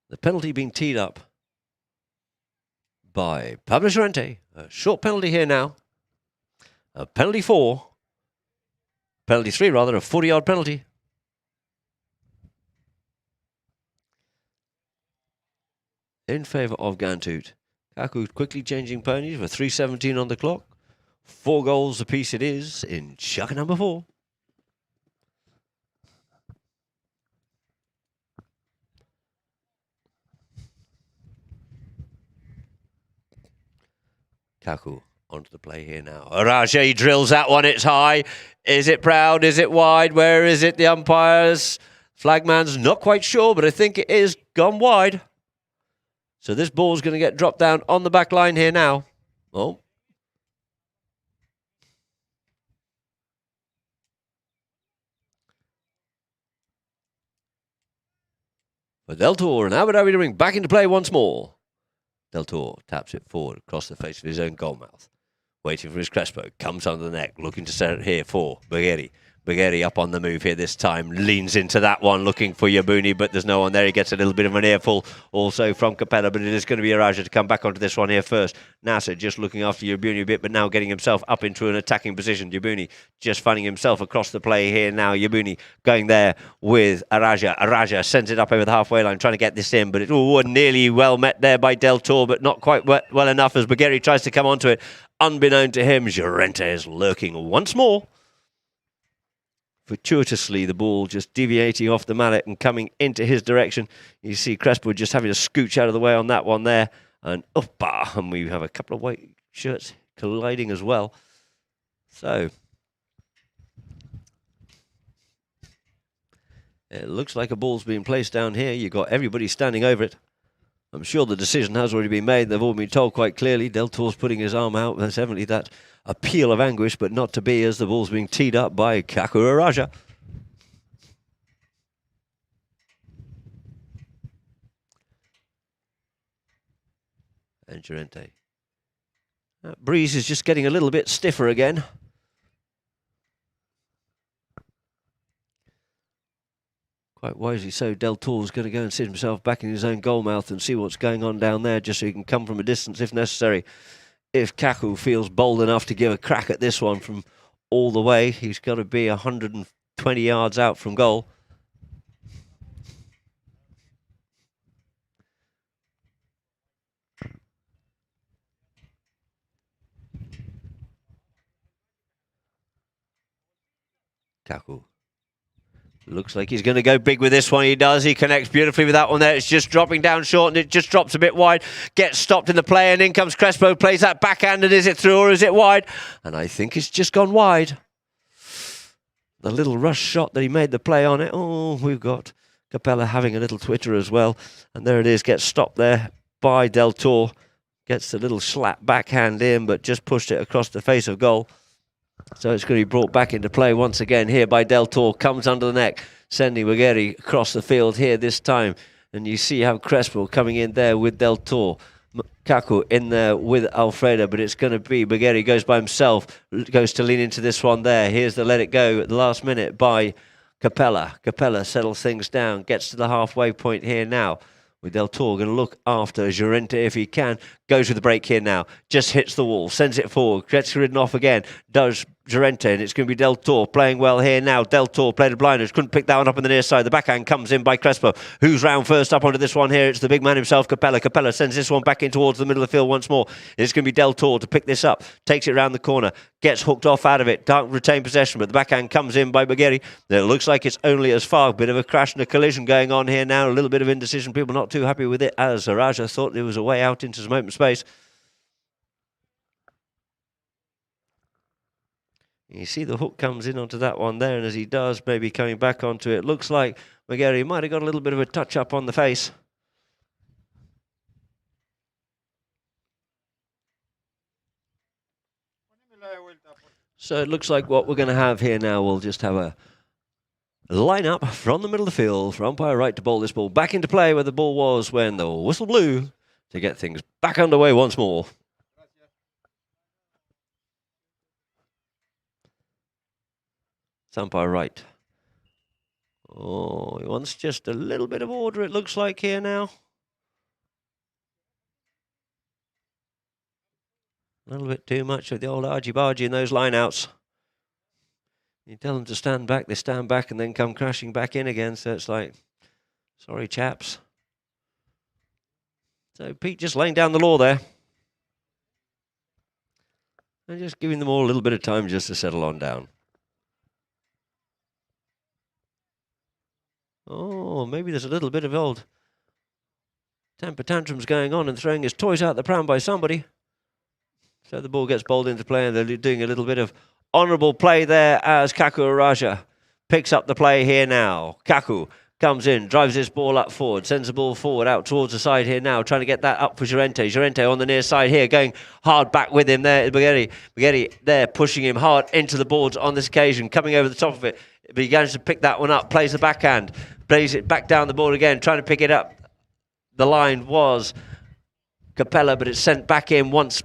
S2: the penalty being teed up by Pablo Llorente. A short penalty here now. A penalty 4. Penalty 3, rather, a 40-yard penalty. In favour of GHANTOOT. Kaku quickly changing ponies with 3:17 on the clock. 4 goals apiece it is in shaka number 4. Kaku onto the play here now. Araje drills that one, it's high. Is it proud? Is it wide? Where is it? The umpires. Flagman's not quite sure, but I think it is gone wide. So this ball's going to get dropped down on the back line here now. Oh. For Del Toro and Abu Dhabi to bring back into play once more. Del Toro taps it forward across the face of his own goal mouth. Waiting for his Crespo. Comes under the neck. Looking to set it here for Bagheri. Bagheri up on the move here this time. Leans into that one. Looking for Yabuni, but there's no one there. He gets a little bit of an earful also from Capella, but it is going to be Araja to come back onto this one here first. Nasser just looking after Yabuni a bit, but now getting himself up into an attacking position. Yabuni just finding himself across the play here now. Yabuni going there with Araja. Araja sends it up over the halfway line, trying to get this in, but it nearly well met there by Del Toro, but not quite well enough as Bagheri tries to come onto it. Unbeknown to him, Llorente is lurking once more. Fortuitously, the ball just deviating off the mallet and coming into his direction. You see Crespo just having to scooch out of the way on that one there. And and we have a couple of white shirts colliding as well. So it looks like a ball's being placed down here. You've got everybody standing over it. I'm sure the decision has already been made. They've all been told quite clearly. Del Toro's putting his arm out. There's evidently that appeal of anguish, but not to be as the ball's being teed up by Kaku Araja. And Llorente. That breeze is just getting a little bit stiffer again. Quite wisely so, Del Toro's going to go and sit himself back in his own goal mouth and see what's going on down there, just so he can come from a distance if necessary. If Kaku feels bold enough to give a crack at this one from all the way, he's got to be 120 yards out from goal. Kaku. Looks like he's going to go big with this one. He does. He connects beautifully with that one there. It's just dropping down short and it just drops a bit wide. Gets stopped in the play and in comes Crespo. Plays that backhand and is it through or is it wide? And I think it's just gone wide. The little rush shot that he made the play on it. Oh, we've got Capella having a little twitter as well. And there it is. Gets stopped there by Del Toro. Gets the little slap backhand in but just pushed it across the face of goal. So it's going to be brought back into play once again here by Del Toro. Comes under the neck, sending Bagheri across the field here this time. And you see how Crespo coming in there with Del Toro. Kaku in there with Alfredo, but it's going to be Bagheri goes by himself, goes to lean into this one there. Here's the let it go at the last minute by Capella. Capella settles things down, gets to the halfway point here now. with Del Toro going to look after Llorente if he can. Goes with the break here now. Just hits the wall. Sends it forward. Gets ridden off again. Does Llorente. And it's going to be Del Toro playing well here now. Del Toro played a blinders. Couldn't pick that one up on the near side. The backhand comes in by Crespo. Who's round first up onto this one here? It's the big man himself, Capella. Capella sends this one back in towards the middle of the field once more. It's going to be Del Toro to pick this up. Takes it round the corner. Gets hooked off out of it. Can't retain possession, but the backhand comes in by Bagheri. It looks like it's only as far. Bit of a crash and a collision going on here now. A little bit of indecision. People not too happy with it, as Raja thought there was a way out into some open space. You see the hook comes in onto that one there, and as he does, maybe coming back onto it, looks like Bagheri might have got a little bit of a touch-up on the face. So it looks like what we're going to have here now, we'll just have a line up from the middle of the field for umpire right to bowl this ball back into play where the ball was when the whistle blew to get things back underway once more. It's umpire right. Oh, he wants just a little bit of order, it looks like here now. A little bit too much of the old argy-bargy in those line-outs. You tell them to stand back, they stand back and then come crashing back in again. So it's like, sorry, chaps. So Pete just laying down the law there. And just giving them all a little bit of time just to settle on down. Oh, maybe there's a little bit of old temper tantrums going on and throwing his toys out the pram by somebody. So the ball gets bowled into play and they're doing a little bit of honourable play there as Kaku Raja picks up the play here now. Kaku comes in, drives this ball up forward, sends the ball forward out towards the side here now, trying to get that up for Llorente. Llorente on the near side here, going hard back with him there. Bagheri there, pushing him hard into the boards on this occasion, coming over the top of it. But he manages to pick that one up, plays the backhand, plays it back down the board again, trying to pick it up. The line was Capella, but it's sent back in once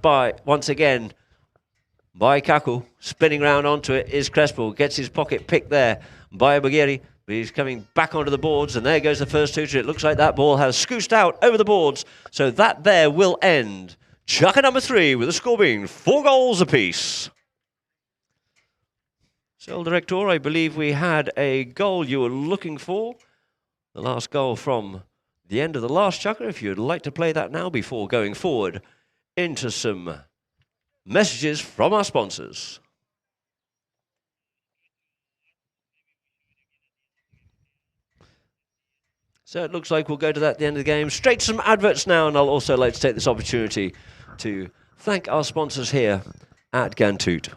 S2: again by Kaku. Spinning round onto it is Crespo. Gets his pocket picked there by Bagheri. But he's coming back onto the boards, and there goes the first two. It looks like that ball has scooshed out over the boards. So that there will end chukker number 3 with the score being 4 goals apiece. So, Director, I believe we had a goal you were looking for. The last goal from the end of the last chukker. If you'd like to play that now before going forward into some messages from our sponsors. So it looks like we'll go to that at the end of the game. Straight to some adverts now, and I'll also like to take this opportunity to thank our sponsors here at GHANTOOT.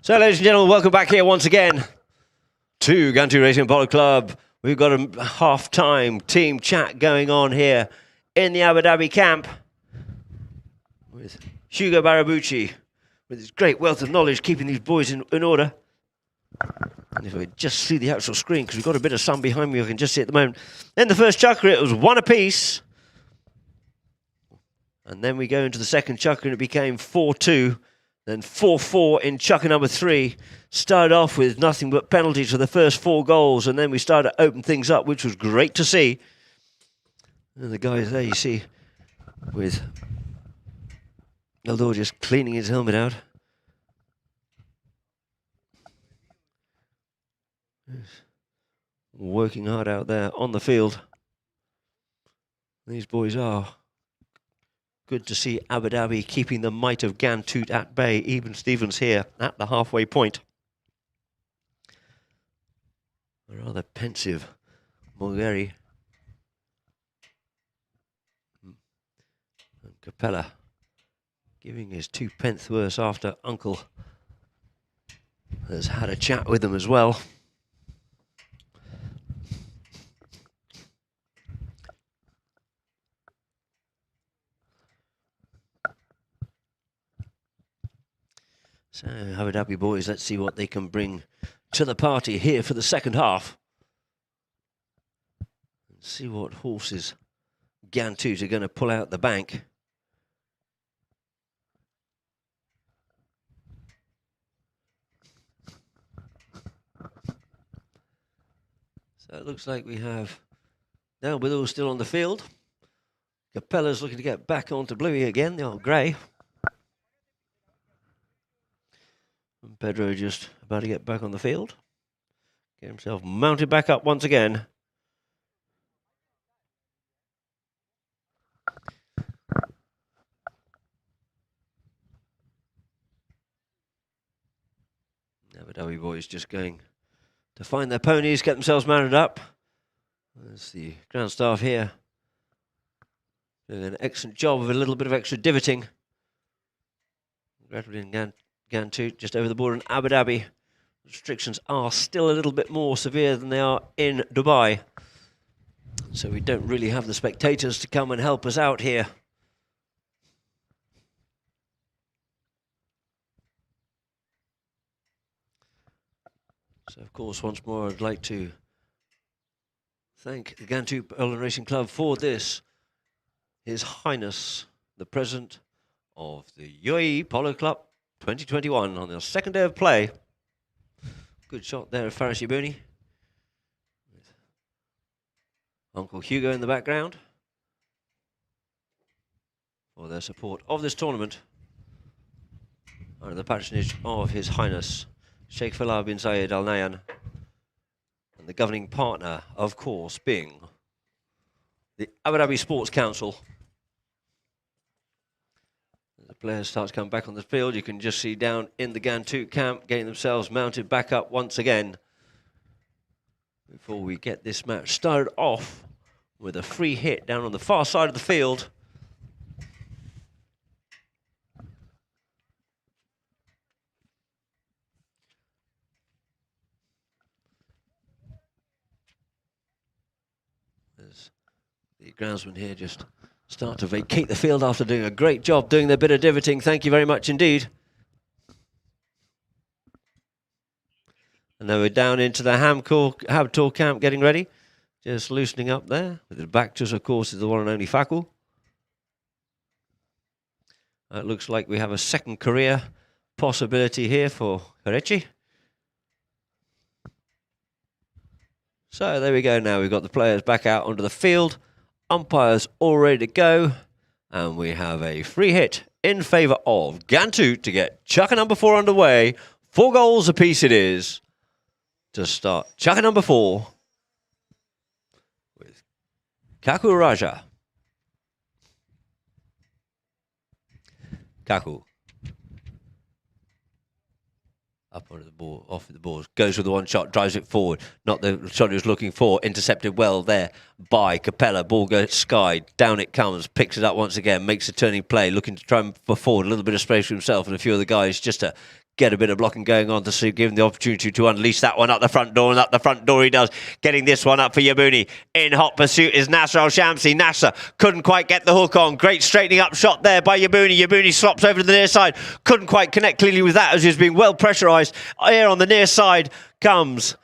S2: So, ladies and gentlemen, welcome back here once again to GHANTOOT Racing and Polo Club. We've got a half-time team chat going on here in the Abu Dhabi camp with Hugo Barabucci, with his great wealth of knowledge, keeping these boys in order. And if we just see the actual screen, because we've got a bit of sun behind me, I can just see at the moment. In the first chukker, it was 1 apiece. And then we go into the second chukker, and it became 4-2. Then 4-4 in chukker number 3. Started off with nothing but penalties for the first 4 goals, and then we started to open things up, which was great to see. And the guys there, you see, with Eldor just cleaning his helmet out. Working hard out there on the field. These boys are. Good to see Abu Dhabi keeping the might of GHANTOOT at bay. Even Stevens here at the halfway point. A rather pensive Mulgari. And Capella giving his 2 pence worth after Uncle has had a chat with them as well. So, Abu Dhabi boys, let's see what they can bring to the party here for the second half. And see what horses GHANTOOT are going to pull out the bank. So it looks like we have Delbidor still on the field. Capella's looking to get back onto Bluey again, the old grey. And Pedro just about to get back on the field. Get himself mounted back up once again. Abu Dhabi boys just going to find their ponies, get themselves mounted up. There's the ground staff here doing an excellent job of a little bit of extra divoting. Gradually in GHANTOOT, just over the border in Abu Dhabi. Restrictions are still a little bit more severe than they are in Dubai. So we don't really have the spectators to come and help us out here. So, of course, once more, I'd like to thank the GHANTOOT Polo Racing Club for this. His Highness, the President of the UAE Polo Club 2021 on their second day of play. Good shot there of Faris Yabuni. Uncle Hugo in the background for their support of this tournament under the patronage of His Highness Sheikh Falah bin Zayed Al Nahyan, and the governing partner, of course, being the Abu Dhabi Sports Council. As the players start to come back on the field, you can just see down in the GHANTOOT camp getting themselves mounted back up once again before we get this match started off with a free hit down on the far side of the field. As the groundsmen here just start to vacate the field after doing a great job doing their bit of divoting. Thank you very much indeed. And then we're down into the Habtoor camp getting ready. Just loosening up there. With the back to us, of course, is the one and only Fakul. It looks like we have a second career possibility here for Karachi. So there we go now. We've got the players back out onto the field. Umpires all ready to go. And we have a free hit in favour of GHANTOOT to get chukker number 4 underway. 4 goals apiece it is to start chukker number 4 with Kaku Raja. Kaku. Up onto the ball, off the ball, goes with the one shot, drives it forward. Not the shot he was looking for. Intercepted well there by Capella. Ball goes skied. Down it comes. Picks it up once again. Makes a turning play. Looking to try and put forward a little bit of space for himself and a few of the guys just to get a bit of blocking going on to give him the opportunity to unleash that one up the front door, and up the front door he does, getting this one up for Yabuni. In hot pursuit is Nasser Al-Shamsi. Nasser couldn't quite get the hook on. Great straightening up shot there by Yabuni. Yabuni slops over to the near side. Couldn't quite connect cleanly with that as he was being well pressurised. Here on the near side comes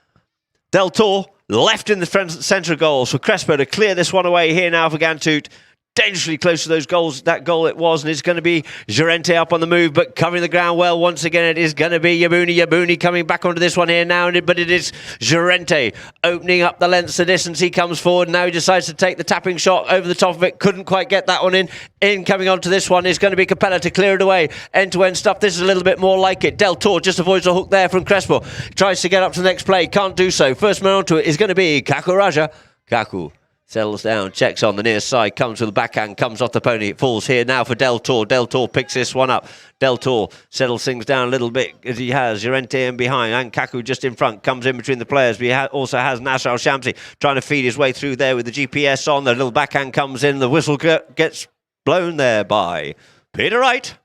S2: Del Tor, left in the centre of goals for Crespo to clear this one away here now for GHANTOOT. Dangerously close to those goals, that goal it was, and it's going to be Llorente up on the move, but covering the ground well once again. It is going to be Yabuni. Yabuni coming back onto this one here now, but it is Llorente opening up the lengths, the distance. He comes forward, now he decides to take the tapping shot over the top of it. Couldn't quite get that one in. Coming onto this one is going to be Capella to clear it away. End-to-end stuff. This is a little bit more like it. Del Tor just avoids the hook there from Crespo. Tries to get up to the next play, can't do so. First man onto it is going to be Kaku Raja. Kaku settles down, checks on the near side, comes with the backhand, comes off the pony. It falls here now for Del Tor. Del Tor picks this one up. Del Tor settles things down a little bit as he has Llorente in behind, and Kaku just in front, comes in between the players. But he also has Nasser Al-Shamsi trying to feed his way through there with the GPS on. The little backhand comes in, the whistle gets blown there by Peter Wright.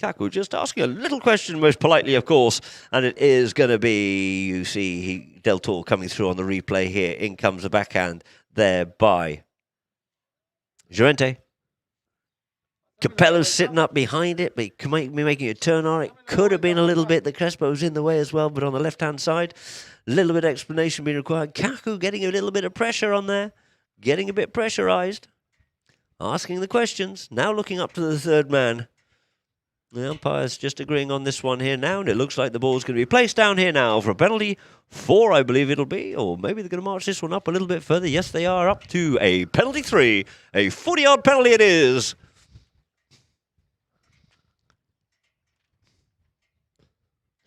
S2: Kaku just asking a little question, most politely, of course, and it is going to be, you see, Del Tor coming through on the replay here. In comes the backhand there by Llorente. Capella's sitting up behind it, but he might be making a turn on it. Could have been a little bit that Crespo was in the way as well, but on the left-hand side, a little bit of explanation being required. Kaku getting a little bit of pressure on there, getting a bit pressurised, asking the questions, now looking up to the third man. The umpire's just agreeing on this one here now, and it looks like the ball's going to be placed down here now for a penalty. 4, I believe it'll be, or maybe they're going to march this one up a little bit further. Yes, they are, up to a penalty 3. A 40-yard penalty it is.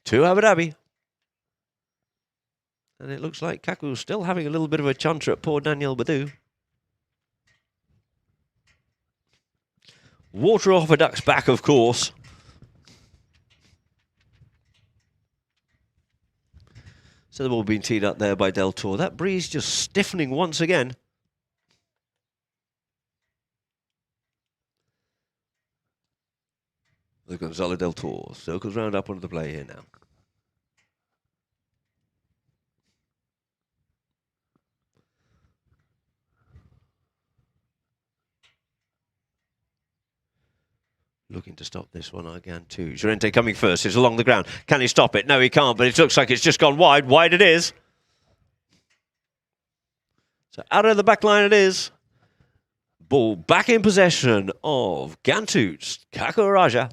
S2: To Abu Dhabi. And it looks like Kaku's still having a little bit of a chunter at poor Daniel Badu. Water off a duck's back, of course. So the ball being teed up there by Del Tor. That breeze just stiffening once again. The Gonzalo Del Tor circles round up onto the play here now. Looking to stop this one again too. Llorente coming first. It's along the ground. Can he stop it? No, he can't, but it looks like it's just gone wide. Wide it is. So out of the back line it is. Ball back in possession of GHANTOOT's Kaku Raja.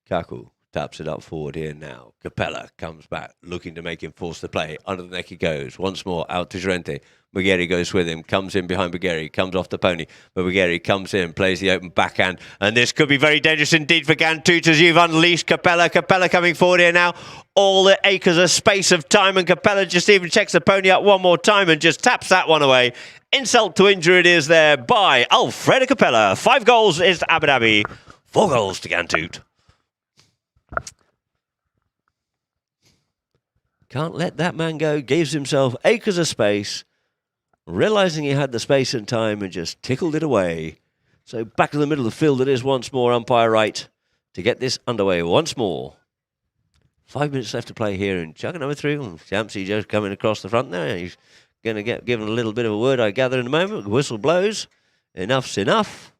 S2: Kaku taps it up forward here now. Capella comes back, looking to make him force the play. Under the neck he goes. Once more out to Llorente. Bugeri goes with him, comes in behind Bugeri, comes off the pony. But Bugeri comes in, plays the open backhand. And this could be very dangerous indeed for GHANTOOT as you've unleashed Capella. Capella coming forward here now. All the acres of space of time, and Capella just even checks the pony up one more time and just taps that one away. Insult to injury it is there by Alfredo Capella. 5 goals is to Abu Dhabi, 4 goals to GHANTOOT. Can't let that man go. Gives himself acres of space, realising he had the space and time, and just tickled it away. So back to the middle of the field it is once more, umpire right, to get this underway once more. 5 minutes left to play here in chugga number 3. Shamsi just coming across the front there. He's going to get given a little bit of a word, I gather, in a moment. The whistle blows. Enough's enough.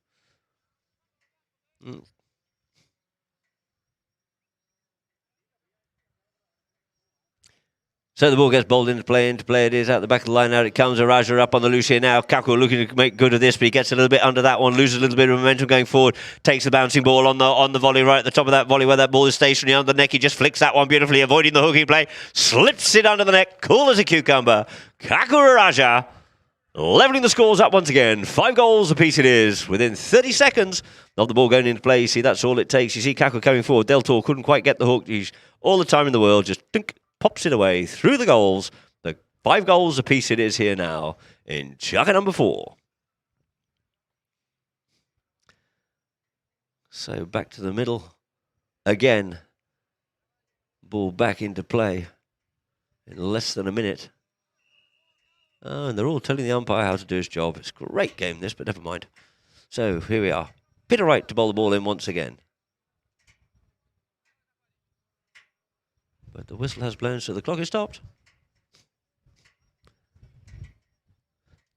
S2: So the ball gets bowled into play it is out the back of the line. Out it comes. Raja up on the loose here now. Kaku looking to make good of this, but he gets a little bit under that one, loses a little bit of momentum going forward, takes the bouncing ball on the volley right at the top of that volley where that ball is stationary under the neck. He just flicks that one beautifully, avoiding the hooking play, slips it under the neck, cool as a cucumber. Kaku Raja levelling the scores up once again. 5 goals apiece it is within 30 seconds of the ball going into play. You see, that's all it takes. You see Kaku coming forward. Del Tor couldn't quite get the hook. He's all the time in the world, just dunk, pops it away through the goals. The 5 goals apiece it is here now in chugga number 4. So back to the middle again. Ball back into play in less than a minute. Oh, and they're all telling the umpire how to do his job. It's a great game this, but never mind. So here we are. bit of right to bowl the ball in once again. But the whistle has blown, so the clock is stopped.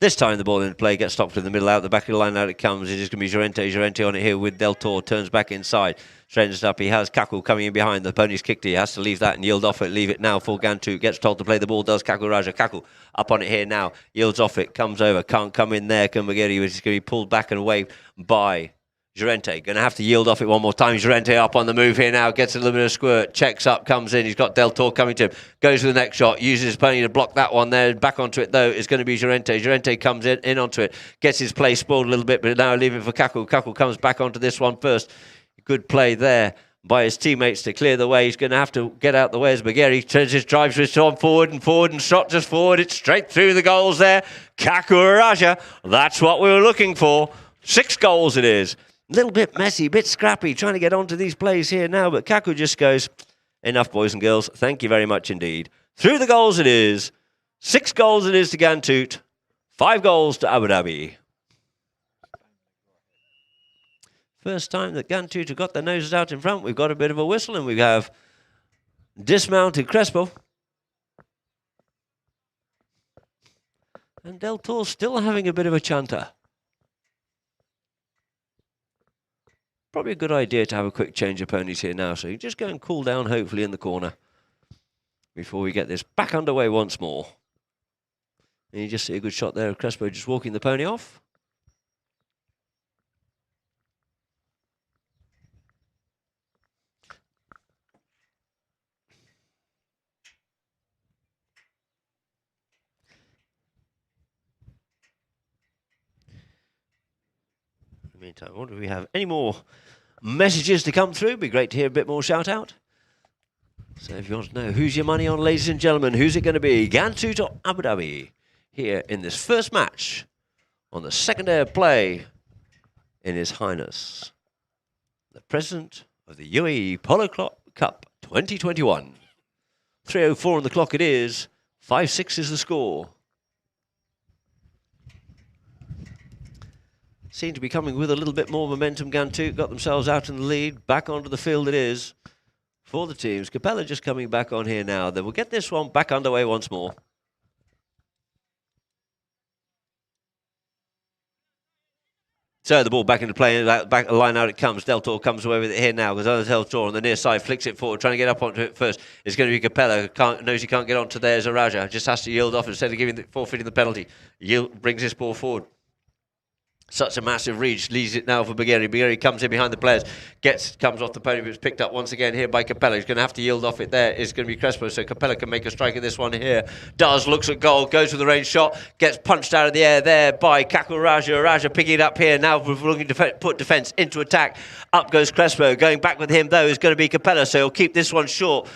S2: This time the ball in play gets stopped in the middle, out the back of the line, out it comes. It is going to be Llorente on it here with Del Toro, turns back inside, straightens it up. He has Kaku coming in behind. The pony's kicked it. He has to leave that and yield off it. Leave it now for Ghantoot. Gets told to play the ball, does Kaku Raja. Kaku up on it here now, yields off it, comes over, can't come in there. Kumbagiri, which is going to be pulled back and away by Llorente. Going to have to yield off it one more time. Llorente up on the move here now. Gets a little bit of squirt. Checks up, comes in. He's got Del Toro coming to him. Goes for the next shot. Uses his pony to block that one there. Back onto it though. It's going to be Llorente. Llorente comes in onto it. Gets his play spoiled a little bit, but now leaving for Kaku. Kaku comes back onto this one first. Good play there by his teammates to clear the way. He's going to have to get out the way as Bageri turns his drive switch on forward and shot just forward. It's straight through the goals there. Kaku Raja. That's what we were looking for. 6 goals it is. A little bit messy, a bit scrappy, trying to get onto these plays here now, but Kaku just goes, enough, boys and girls. Thank you very much indeed. Through the goals it is. 6 goals it is to Ghantoot. 5 goals to Abu Dhabi. First time that Ghantoot have got their noses out in front. We've got a bit of a whistle and we have dismounted Crespo. And Del Toro still having a bit of a chanter. Probably a good idea to have a quick change of ponies here now. So you just go and cool down, hopefully, in the corner before we get this back underway once more. And you just see a good shot there of Crespo just walking the pony off. In the meantime, I wonder if we have any more messages to come through. It'd be great to hear a bit more shout out. So if you want to know who's your money on, ladies and gentlemen, who's it going to be? Ghantoot or Abu Dhabi? Here in this first match on the second day of play in His Highness, the President of the UAE Polo Cup 2021. 3:04 on the clock it is. 5-6 is the score. Seem to be coming with a little bit more momentum. Ghantoot got themselves out in the lead. Back onto the field it is for the teams. Capella just coming back on here now. Then we'll get this one back underway once more. So the ball back into play, back line out it comes. Del Toro comes away with it here now. Goes over Del Toro on the near side, flicks it forward, trying to get up onto it first. It's going to be Capella. Knows he can't get onto there as a Raja. Just has to yield off instead of forfeiting the penalty. Brings this ball forward. Such a massive reach, leaves it now for Bageri. Bageri comes in behind the players, comes off the pony, but it's picked up once again here by Capella. He's going to have to yield off it there. It's going to be Crespo, so Capella can make a strike at this one here. Looks at goal, goes for the range shot, gets punched out of the air there by Kaku Raja. Raja picking it up here now, looking to put defence into attack. Up goes Crespo. Going back with him, though, is going to be Capella, so he'll keep this one short.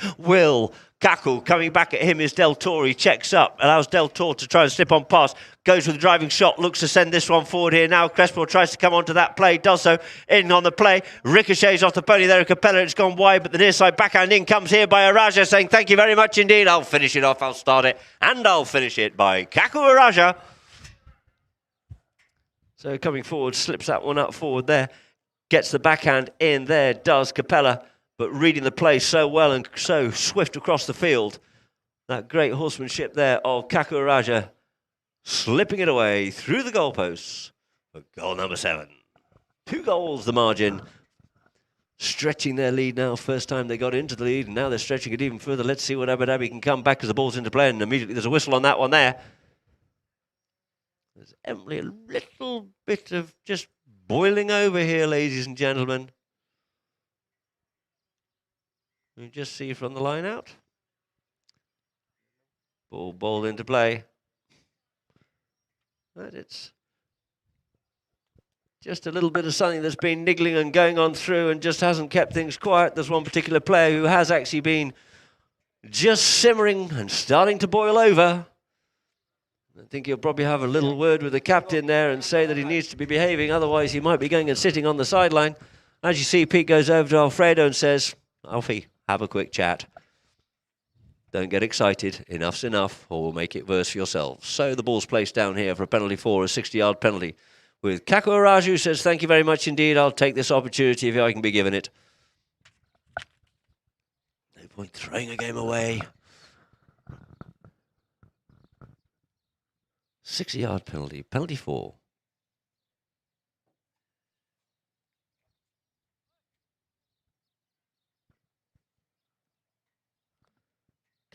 S2: Kaku coming back at him is Del Toro. He checks up, allows Del Toro to try and slip on past. Goes with the driving shot, looks to send this one forward here now. Crespo tries to come onto that play, does so. In on the play, ricochets off the pony there of Capella. It's gone wide, but the near side backhand in comes here by Araja saying, thank you very much indeed. I'll finish it off, I'll start it, and I'll finish it by Kaku Araja. So coming forward, slips that one up forward there. Gets the backhand in there, does Capella. But reading the play so well and so swift across the field. That great horsemanship there of Kaku Raja slipping it away through the goalposts for goal number 7. 2 goals the margin. Stretching their lead now. First time they got into the lead and now they're stretching it even further. Let's see what Abu Dhabi can come back as the ball's into play, and immediately there's a whistle on that one there. There's Emily a little bit of just boiling over here, ladies and gentlemen. You just see from the line out. Ball into play. But it's just a little bit of something that's been niggling and going on through and just hasn't kept things quiet. There's one particular player who has actually been just simmering and starting to boil over. I think he'll probably have a little word with the captain there and say that he needs to be behaving, otherwise he might be going and sitting on the sideline. As you see, Pete goes over to Alfredo and says, Alfie, have a quick chat. Don't get excited. Enough's enough, or we'll make it worse for yourselves. So the ball's placed down here for a penalty for a 60-yard penalty. with Kaku Araju, says, thank you very much indeed. I'll take this opportunity if I can be given it. No point throwing a game away. 60-yard penalty. Penalty 4.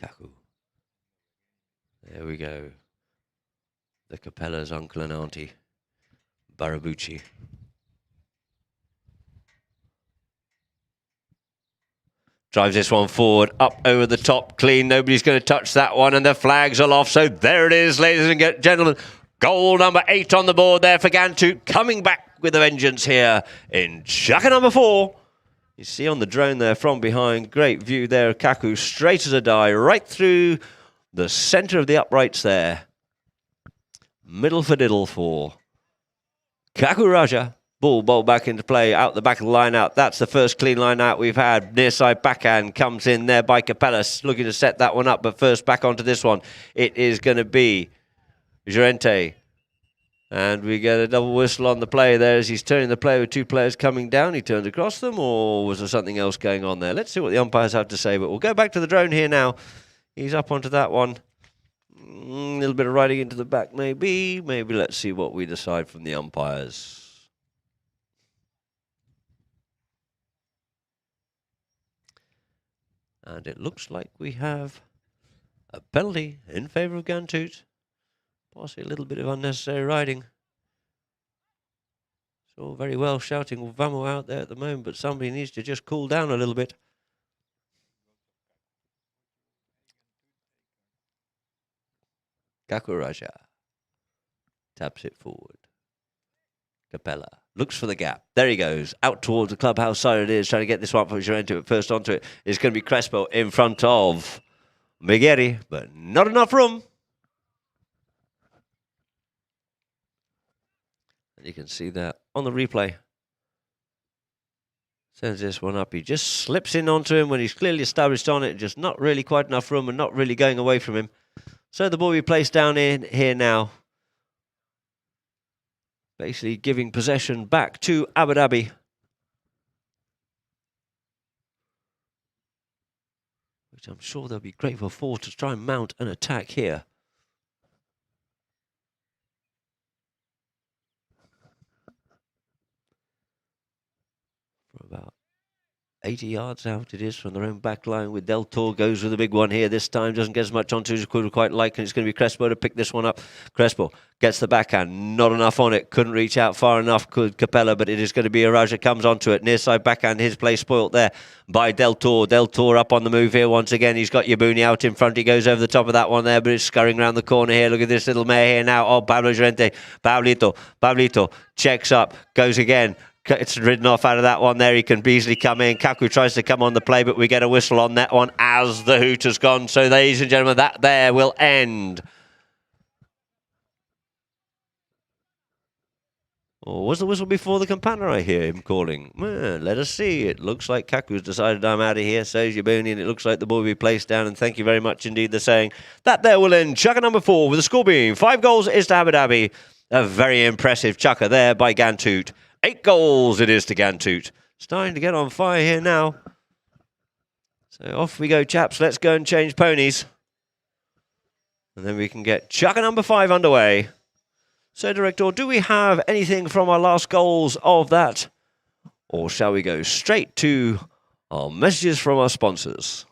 S2: Kaku. There we go. The Capella's uncle and auntie. Barabucci. Drives this one forward, up over the top, clean. Nobody's going to touch that one, and the flags are off. So there it is, ladies and gentlemen. Goal number 8 on the board there for Ghantoot, coming back with a vengeance here in Chukka number 4. You see on the drone there from behind, great view there of Kaku, straight as a die, right through the centre of the uprights there. Middle for diddle for Kaku Raja. Ball back into play, out the back of the line out. That's the first clean line out we've had. Near side backhand comes in there by Capella, looking to set that one up, but first back onto this one. It is going to be Gerente. And we get a double whistle on the play there as he's turning the play with 2 players coming down. He turned across them, or was there something else going on there? Let's see what the umpires have to say, but we'll go back to the drone here now. He's up onto that one. A little bit of riding into the back, maybe. Maybe let's see what we decide from the umpires. And it looks like we have a penalty in favour of Ghantoot. Possibly a little bit of unnecessary riding. It's all very well shouting Vamo out there at the moment, but somebody needs to just cool down a little bit. Kakuraja taps it forward. Capella looks for the gap. There he goes. Out towards the clubhouse side it is. Trying to get this one for Gerente. First onto it is going to be Crespo in front of Migueri, but not enough room. And you can see that on the replay. Sends this one up. He just slips in onto him when he's clearly established on it. Just not really quite enough room and not really going away from him. So the ball will be placed down in here now. Basically giving possession back to Abu Dhabi. Which I'm sure they'll be grateful for to try and mount an attack here. For about 80 yards out it is from their own back line, with Del Toro goes with a big one here this time. Doesn't get as much onto as he could quite like, and it's going to be Crespo to pick this one up. Crespo gets the backhand, not enough on it, couldn't reach out far enough, could Capella, but it is going to be Araja comes onto it. Near side backhand, his play spoilt there by Del Toro. Del Toro up on the move here once again. He's got Yabuni out in front. He goes over the top of that one there, but it's scurrying around the corner here. Look at this little mare here now. Oh, Pablo Gerente. Pablito checks up, goes again. It's ridden off out of that one there. He can easily come in. Kaku tries to come on the play, but we get a whistle on that one as the hoot has gone. So, ladies and gentlemen, that there will end. Or was the whistle before the campana? I hear him calling. Well, let us see. It looks like Kaku's decided I'm out of here. Says Yabuni, and it looks like the ball will be placed down. And thank you very much indeed. They're saying that there will end Chukka number 4 with the score being 5 goals is to Abu Dhabi. A very impressive Chukka there by Ghantoot. 8 goals it is to Ghantoot. Starting to get on fire here now. So off we go, chaps. Let's go and change ponies. And then we can get Chukka number 5 underway. So, Director, do we have anything from our last goals of that? Or shall we go straight to our messages from our sponsors?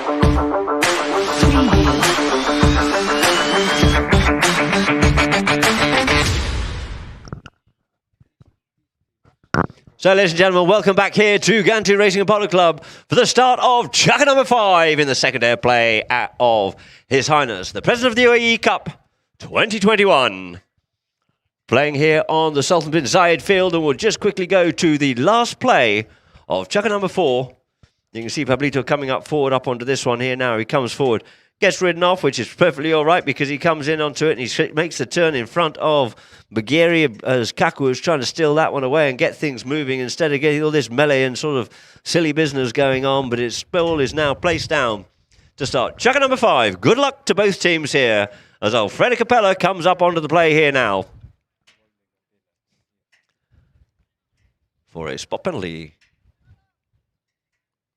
S2: So, ladies and gentlemen, welcome back here to GHANTOOT Racing and Polo Club for the start of chukka number 5 in the second day of play of His Highness, the President of the UAE Cup 2021. Playing here on the Sultan bin Zayed field, and we'll just quickly go to the last play of chukka number 4. You can see Pablito coming up forward up onto this one here now. He comes forward, gets ridden off, which is perfectly all right because he comes in onto it and he makes the turn in front of Bagheeri as Kaku is trying to steal that one away and get things moving instead of getting all this melee and sort of silly business going on. But its ball is now placed down to start chukka number 5. Good luck to both teams here as Alfredo Capella comes up onto the play here now for a spot penalty.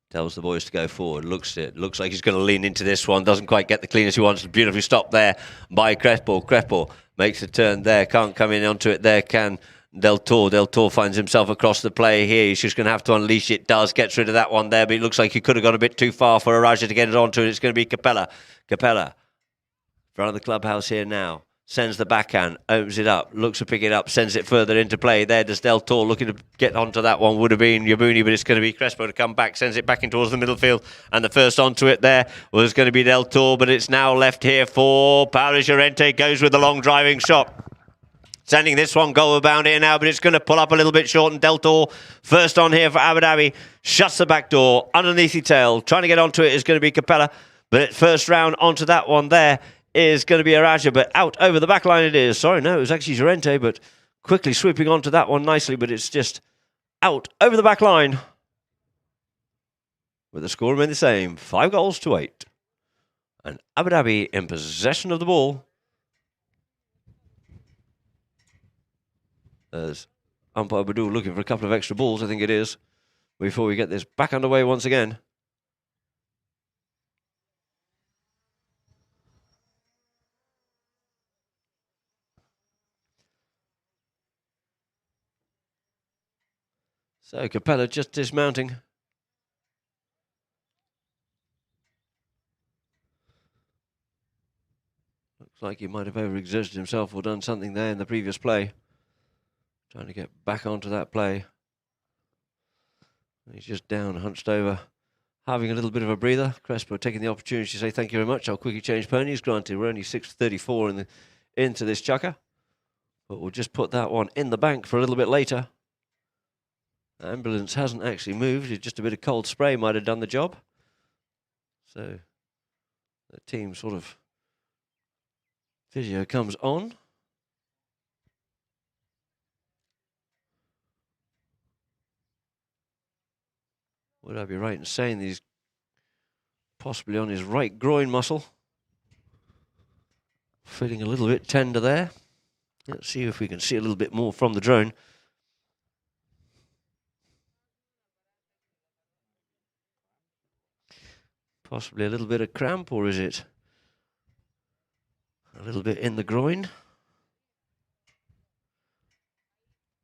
S2: Tells the boys to go forward. Looks like he's going to lean into this one. Doesn't quite get the cleanest he wants. Beautifully stopped there by Crespo. Crespo makes a turn there. Can't come in onto it there. Can Del Toro. Del Toro finds himself across the play here. He's just going to have to unleash it. Does. Gets rid of that one there. But it looks like he could have gone a bit too far for Araja to get it onto it. It's going to be Capella. Capella. Front of the clubhouse here now. Sends the backhand, opens it up, looks to pick it up, sends it further into play. There does Del Toro looking to get onto that one. Would have been Yabuni, but it's going to be Crespo to come back, sends it back in towards the middle field. And the first onto it there was going to be Del Toro, but it's now left here for Paolo Llorente. Goes with the long driving shot. Sending this one goal bound here now, but it's going to pull up a little bit short. And Del Toro first on here for Abu Dhabi. Shuts the back door underneath the tail. Trying to get onto it is going to be Capella, but first round onto that one there is going to be Araja, but out over the back line it is. Sorry, no, it was actually Llorente, but quickly sweeping onto that one nicely, but it's just out over the back line. With the score remaining the same, 5-8. And Abu Dhabi in possession of the ball. As umpire Badou looking for a couple of extra balls, I think it is, before we get this back underway once again. So Capella just dismounting. Looks like he might have overexerted himself or done something there in the previous play. Trying to get back onto that play. He's just down, hunched over, having a little bit of a breather. Crespo taking the opportunity to say thank you very much. I'll quickly change ponies. Granted, we're only 6:34 into this chukka, but we'll just put that one in the bank for a little bit later. The ambulance hasn't actually moved. Just a bit of cold spray might have done the job. So the team sort of physio comes on. Would I be right in saying he's possibly on his right groin muscle? Feeling a little bit tender there. Let's see if we can see a little bit more from the drone. Possibly a little bit of cramp, or is it a little bit in the groin?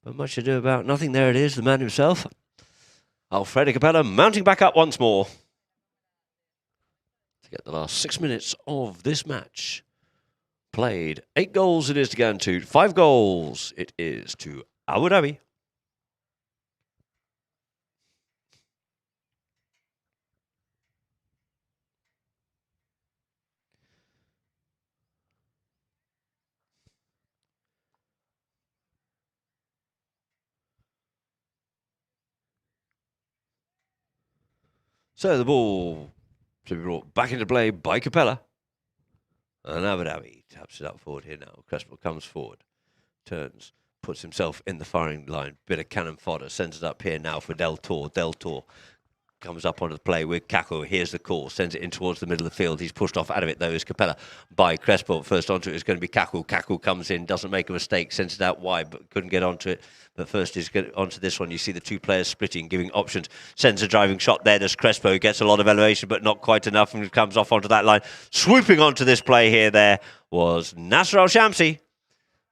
S2: But much ado about nothing. There it is, the man himself. Alfredo Capella mounting back up once more to get the last 6 minutes of this match played. 8 goals it is to GHANTOOT, 5 goals it is to Abu Dhabi. So the ball to be brought back into play by Capella. And Abu Dhabi taps it up forward here now. Crespo comes forward, turns, puts himself in the firing line. Bit of cannon fodder, sends it up here now for Del Toro. Del Toro comes up onto the play with Kaku. Here's the call, sends it in towards the middle of the field. He's pushed off out of it though, is Capella by Crespo. First onto it is going to be Kaku. Kaku comes in, doesn't make a mistake, sends it out wide, but couldn't get onto it. But first is onto this one. You see the two players splitting, giving options. Sends a driving shot there. Does Crespo. Gets a lot of elevation, but not quite enough, and comes off onto that line. Swooping onto this play here there was Nasser Al-Shamsi.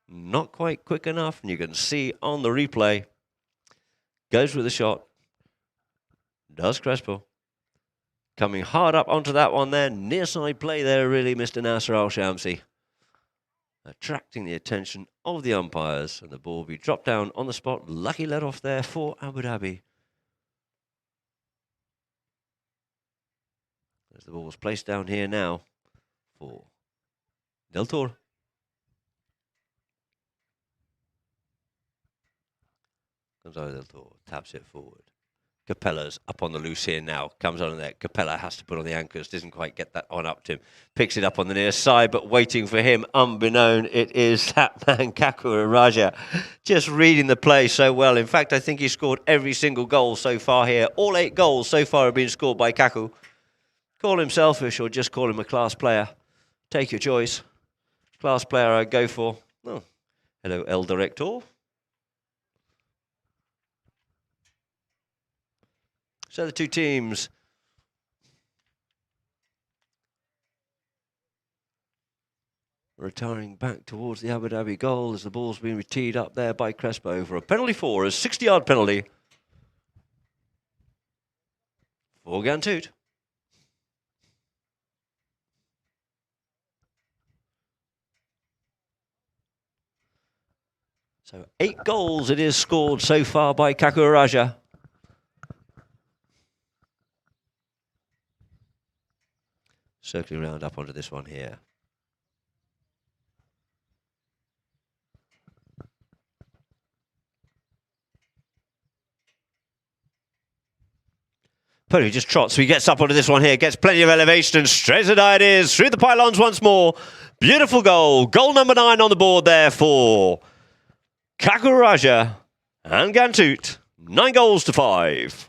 S2: Not quite quick enough, and you can see on the replay. Goes with the shot. Does Crespo. Coming hard up onto that one there. Near side play there, really, Mr. Nasser Al-Shamsi. Attracting the attention of the umpires. And the ball will be dropped down on the spot. Lucky let off there for Abu Dhabi. As the ball was placed down here now for Del Toro. Gonzalo Del Toro taps it forward. Capella's up on the loose here now. Comes on there. Capella has to put on the anchors. Doesn't quite get that on up to him. Picks it up on the near side, but waiting for him, unbeknown, it is that man, Kaku Raja. Just reading the play so well. In fact, I think he scored every single goal so far here. All 8 goals so far have been scored by Kaku. Call him selfish or just call him a class player. Take your choice. Class player I'd go for. Oh, hello, El Director. So the two teams retiring back towards the Abu Dhabi goal as the ball's been teed up there by Crespo for a penalty for a 60-yard penalty for GHANTOOT. So 8 goals it is scored so far by Kaku Raja. Circling around up onto this one here. Purdy just trots, so he gets up onto this one here, gets plenty of elevation, and straight as it is, through the pylons once more. Beautiful goal. Goal number 9 on the board there for Kaku Raja and GHANTOOT. 9 goals to 5.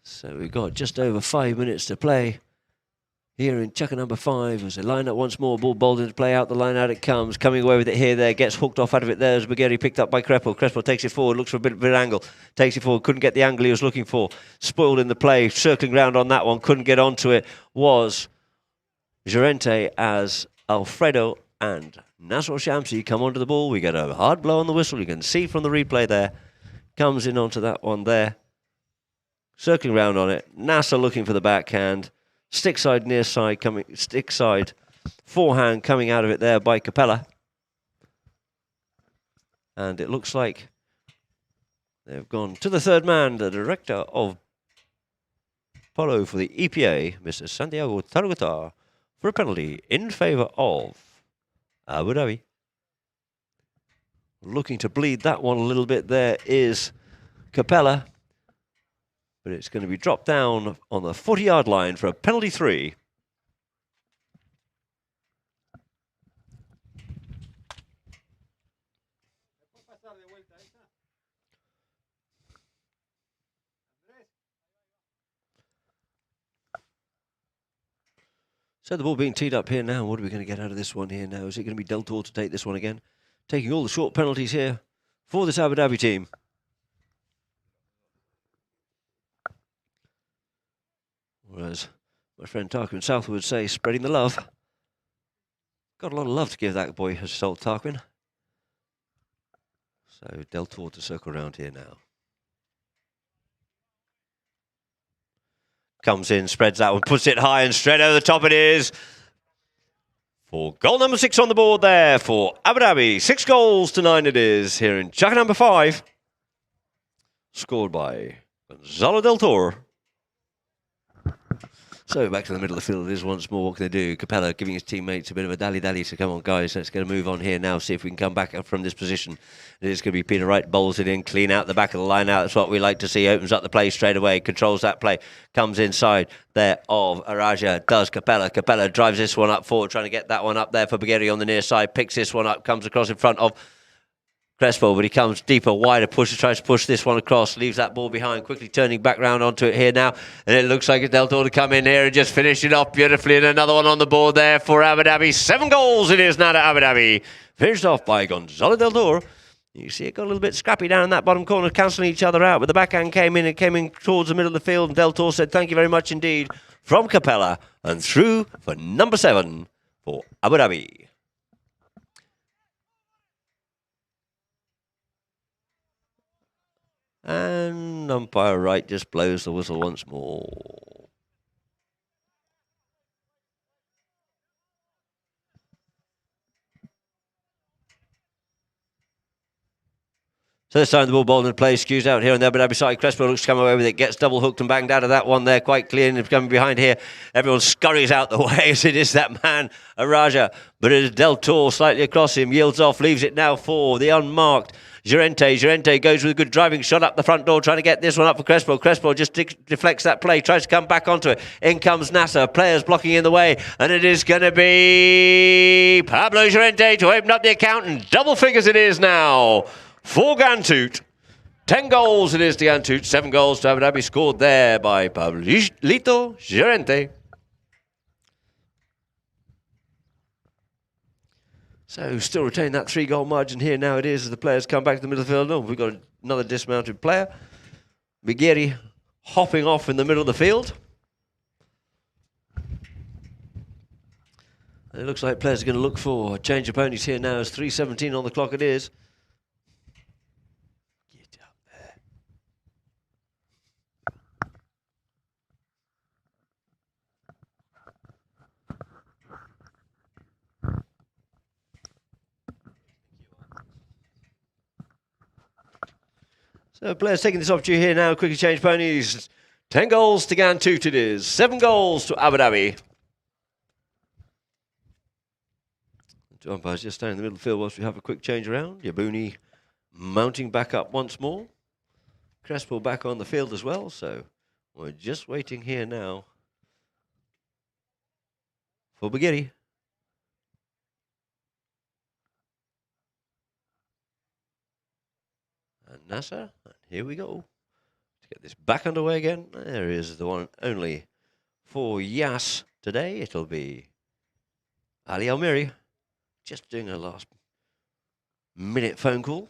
S2: So we've got just over 5 minutes to play here in checker number 5 as they line up once more. Ball bowled into play, out the line, out it comes. Coming away with it here, there, gets hooked off out of it there as Baghetti picked up by Crespo. Crespo takes it forward, looks for a bit of angle. Takes it forward, couldn't get the angle he was looking for. Spoiled in the play, circling round on that one, couldn't get onto it. Was Gerente as Alfredo and Nasser Shamsi come onto the ball. We get a hard blow on the whistle. You can see from the replay there. Comes in onto that one there. Circling round on it. Nasser looking for the backhand. Stick side, near side, coming. Stick side, forehand coming out of it there by Capella. And it looks like they've gone to the third man, the director of polo for the EPA, Mr. Santiago Tarugata, for a penalty in favour of Abu Dhabi. Looking to bleed that one a little bit there is Capella. But it's going to be dropped down on the 40-yard line for a penalty 3. So the ball being teed up here now. What are we going to get out of this one here now? Is it going to be Del Toro to take this one again? Taking all the short penalties here for this Abu Dhabi team. Whereas my friend Tarquin South would say, spreading the love. Got a lot of love to give that boy, has Salt Tarquin. So Del Toro to circle around here now. Comes in, spreads that one, puts it high and straight over the top it is. For goal number 6 on the board there for Abu Dhabi. 6 goals to 9 it is here in checker number 5. Scored by Gonzalo Del Toro. So back to the middle of the field it is once more. What can they do? Capella giving his teammates a bit of a dally-dally. So come on, guys, let's get a move on here now. See if we can come back up from this position. It is going to be Peter Wright. Bowls it in, clean out the back of the line out. That's what we like to see. Opens up the play straight away. Controls that play. Comes inside there of Araja. Does Capella. Capella drives this one up forward. Trying to get that one up there for Baghetti on the near side. Picks this one up. Comes across in front of Crespo, but he comes deeper, wider, tries to push this one across, leaves that ball behind, quickly turning back round onto it here now, and it looks like it's Del Toro to come in here and just finish it off beautifully, and another one on the board there for Abu Dhabi. 7 goals it is now to Abu Dhabi, finished off by Gonzalo Del Toro. You see it got a little bit scrappy down in that bottom corner, cancelling each other out, but the backhand came in towards the middle of the field, and Del Toro said thank you very much indeed from Capella, and through for number 7 for Abu Dhabi. And umpire right just blows the whistle once more. So this time the ball bowled into play, skews out here and there, but Abu side Crespo looks to come away with it, gets double hooked and banged out of that one there quite clear, and coming behind here. Everyone scurries out the way as it is that man, Araja, but it is Del Toro slightly across him, yields off, leaves it now for the unmarked Llorente. Llorente goes with a good driving shot up the front door, trying to get this one up for Crespo. Crespo just deflects that play, tries to come back onto it. In comes Nasser, players blocking in the way, and it is going to be Pablo Llorente to open up the account, and double figures it is now for Ghantoot. 10 goals it is to Ghantoot, 7 goals to Abu Dhabi, scored there by Pablito Llorente. So still retain that 3-goal margin here now it is as the players come back to the middle of the field. Oh, we've got another dismounted player. Bigeri hopping off in the middle of the field. And it looks like players are going to look for a change of ponies here now as 3:17 on the clock it is. Get up there. So players taking this opportunity here now, quickly change ponies. 10 goals to Ghantoot it is, 7 goals to Abu Dhabi. Two umpires just standing in the middle of the field whilst we have a quick change around. Yabuni mounting back up once more. Crespo back on the field as well, so we're just waiting here now for Bigeri. And Nasser, and here we go. To get this back underway again, there is the one and only for Yas today. It'll be Ali Almiri, just doing a last minute phone call.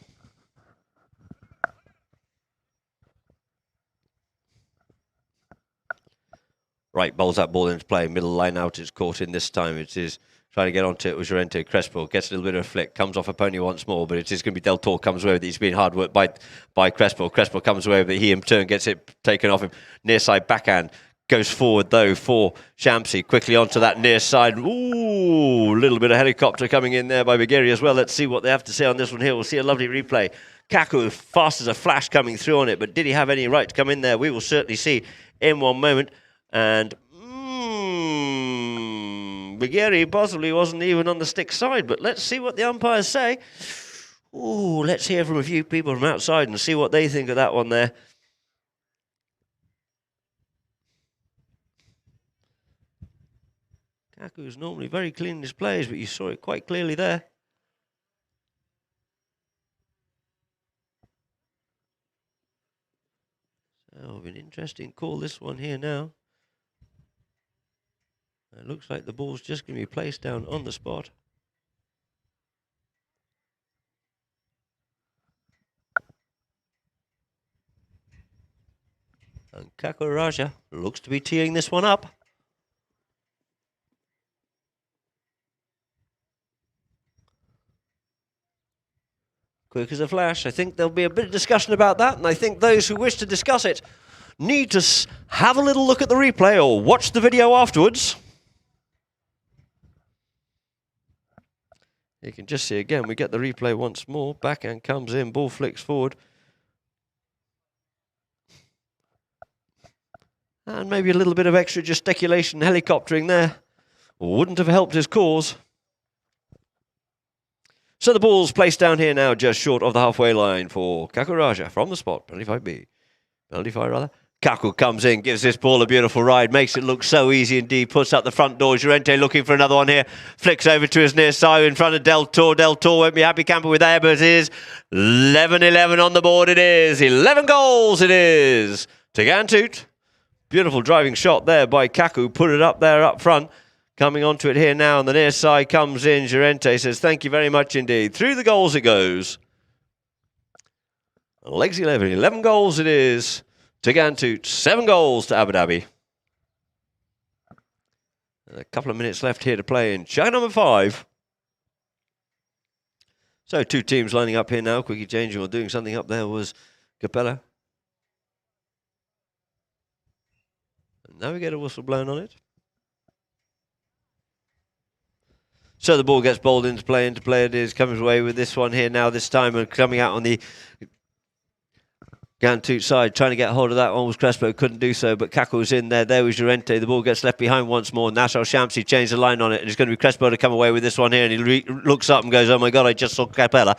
S2: Right, bowls that ball into play, middle line out, it's caught in this time. It is trying to get onto it with Llorente. Crespo gets a little bit of a flick, comes off a pony once more, but it is going to be Del Toro comes away with it. He's been hard worked by Crespo. Crespo comes away with it. He in turn gets it taken off him. Near side backhand. Goes forward though for Shamsi. Quickly onto that near side. Ooh, a little bit of helicopter coming in there by Bigeri as well. Let's see what they have to say on this one here. We'll see a lovely replay. Kaku fast as a flash coming through on it, but did he have any right to come in there? We will certainly see in one moment. And Bigeri possibly wasn't even on the stick side, but let's see what the umpires say. Ooh, let's hear from a few people from outside and see what they think of that one there. Kaku is normally very clean in his plays, but you saw it quite clearly there. So, an interesting call this one here now. It looks like the ball's just going to be placed down on the spot. And Kaku Raja looks to be teeing this one up. Quick as a flash. I think there'll be a bit of discussion about that, and I think those who wish to discuss it need to have a little look at the replay or watch the video afterwards. You can just see again, we get the replay once more. Backhand comes in, ball flicks forward. And maybe a little bit of extra gesticulation, helicoptering there. Wouldn't have helped his cause. So the ball's placed down here now, just short of the halfway line for Kaku Raja from the spot. Penalty 5B. Penalty 5 rather. Kaku comes in, gives this ball a beautiful ride, makes it look so easy indeed, puts up the front door. Llorente looking for another one here, flicks over to his near side in front of Del Toro. Del Toro won't be happy camper with that, but it is 11-11 on the board. It is 11 goals. It is to Ghantoot. Beautiful driving shot there by Kaku, put it up there up front. Coming onto it here now on the near side comes in. Llorente says, thank you very much indeed. Through the goals it goes. Legs 11. 11 goals it is to Ghantoot. 7 goals to Abu Dhabi. And a couple of minutes left here to play in shot number 5. So 2 teams lining up here now. Quickly changing or doing something up there was Capella. Now we get a whistle blown on it. So the ball gets bowled into play it is, comes away with this one here now, this time, and coming out on the GHANTOOT side, trying to get hold of that one was Crespo, couldn't do so, but Kako was in there. There was Llorente. The ball gets left behind once more. Nassau Shamsi changed the line on it, and it's going to be Crespo to come away with this one here, and he looks up and goes, oh my God, I just saw Capella.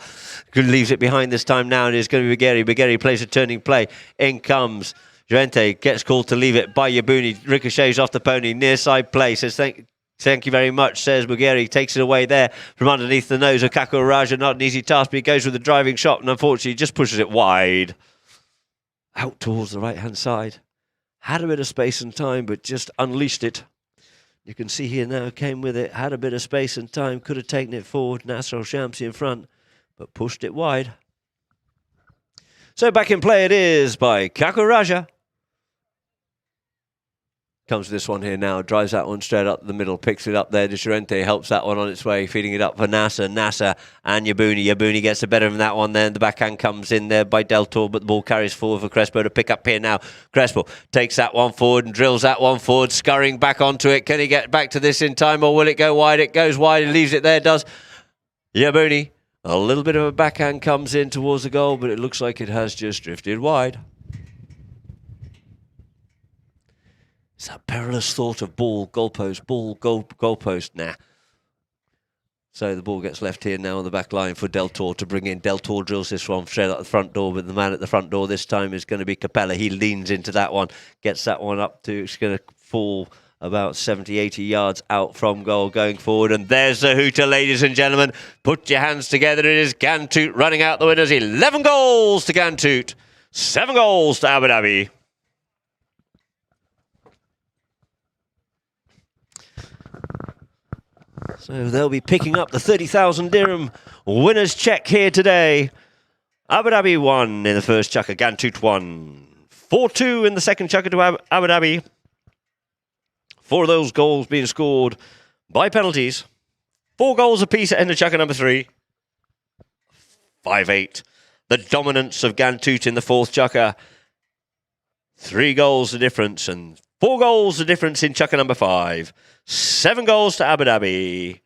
S2: Leaves it behind this time now, and it's going to be Bageri. Bageri plays a turning play. In comes Llorente, gets called to leave it by Yabuni, ricochets off the pony, near side play, says thank you very much, says Bageri, takes it away there from underneath the nose of Kako Raja. Not an easy task, but he goes with the driving shot, and unfortunately just pushes it wide. Out towards the right-hand side. Had a bit of space and time, but just unleashed it. You can see here now, came with it, had a bit of space and time, could have taken it forward. Nassau Shamsi in front, but pushed it wide. So back in play it is by Kako Raja. Comes this one here now, drives that one straight up the middle, picks it up there. Llorente helps that one on its way, feeding it up for Nasser and Yabuni. Yabuni gets the better of that one then. The backhand comes in there by Del Toro, but the ball carries forward for Crespo to pick up here now. Crespo takes that one forward and drills that one forward, scurrying back onto it. Can he get back to this in time, or will it go wide? It goes wide, he leaves it there, does Yabuni. A little bit of a backhand comes in towards the goal, but it looks like it has just drifted wide. It's that perilous thought of ball, goalpost, goalpost. Nah. So the ball gets left here now on the back line for Del Toro to bring in. Del Toro drills this one straight out the front door, but the man at the front door this time is going to be Capella. He leans into that one, gets that one up to, it's going to fall about 70, 80 yards out from goal going forward. And there's the hooter, ladies and gentlemen. Put your hands together. It is GHANTOOT running out the winners. 11 goals to GHANTOOT, 7 goals to Abu Dhabi. So they'll be picking up the 30,000 dirham winner's check here today. Abu Dhabi won in the first chukker. GHANTOOT won 4-2 in the second chukker to Abu Dhabi. 4 of those goals being scored by penalties. 4 goals apiece at end of chukker number 3. 5-8. The dominance of GHANTOOT in the fourth chukker. 3 goals the difference, and 4 goals the difference in chukker number 5. 7 goals to Abu Dhabi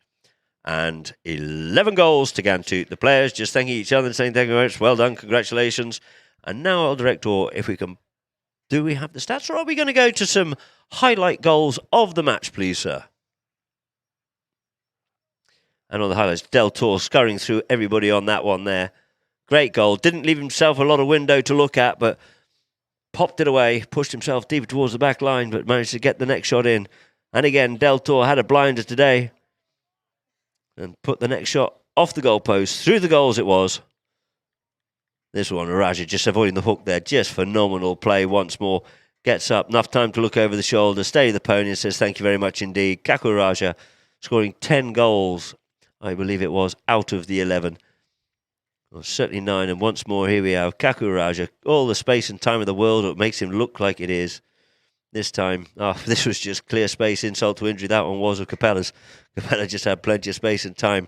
S2: and 11 goals to GHANTOOT. The players just thanking each other and saying thank you very much. Well done, congratulations. And now, our director, if we can, do we have the stats, or are we going to go to some highlight goals of the match, please, sir? And on the highlights, Del Toro scurrying through everybody on that one there. Great goal. Didn't leave himself a lot of window to look at, but popped it away, pushed himself deeper towards the back line, but managed to get the next shot in. And again, Del Toro had a blinder today and put the next shot off the goalpost. Through the goals it was. This one, Raja just avoiding the hook there. Just phenomenal play once more. Gets up, enough time to look over the shoulder, steady the pony and says thank you very much indeed. Kako Raja scoring 10 goals, I believe it was, out of the 11. Well, certainly 9, and once more here we have Kako Raja. All the space and time of the world, it makes him look like it is. This time, this was just clear space, insult to injury. That one was of Capella's. Capella just had plenty of space and time.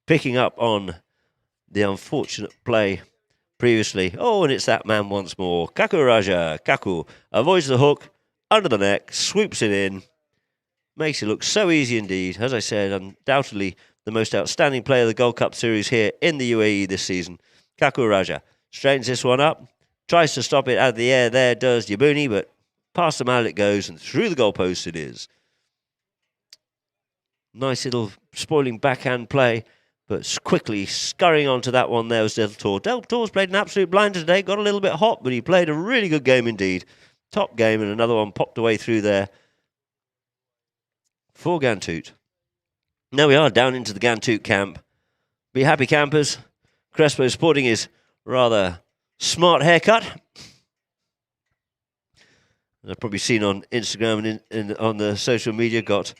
S2: Picking up on the unfortunate play previously. Oh, and it's that man once more. Kako Raja. Kako avoids the hook, under the neck, swoops it in. Makes it look so easy indeed. As I said, undoubtedly the most outstanding player of the Gold Cup Series here in the UAE this season. Kako Raja straightens this one up. Tries to stop it out of the air. There does Yabuni, but past the mallet it goes, and through the goalpost it is. Nice little spoiling backhand play, but quickly scurrying onto that one there was Del Toro. Del Toro's played an absolute blinder today, got a little bit hot, but he played a really good game indeed. Top game, and another one popped away through there for GHANTOOT. Now we are down into the GHANTOOT camp. Be happy, campers. Crespo sporting his rather smart haircut. I've probably seen on Instagram and on the social media, got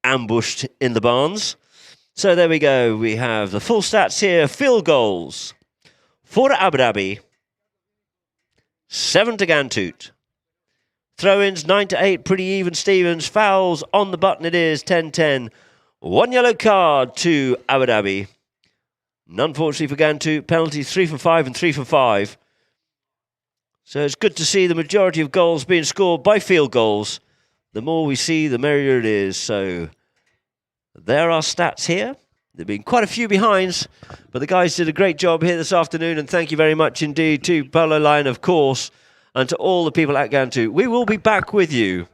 S2: ambushed in the barns. So there we go. We have the full stats here. Field goals for Abu Dhabi. 7 to GHANTOOT. Throw-ins 9-8, pretty even Stevens. Fouls on the button it is 10-10. 1 yellow card to Abu Dhabi. None, unfortunately, for GHANTOOT. Penalties 3 for 5 and 3 for 5. So it's good to see the majority of goals being scored by field goals. The more we see, the merrier it is. So there are stats here. There have been quite a few behinds, but the guys did a great job here this afternoon, and thank you very much indeed to Polo Line, of course, and to all the people at GHANTOOT. We will be back with you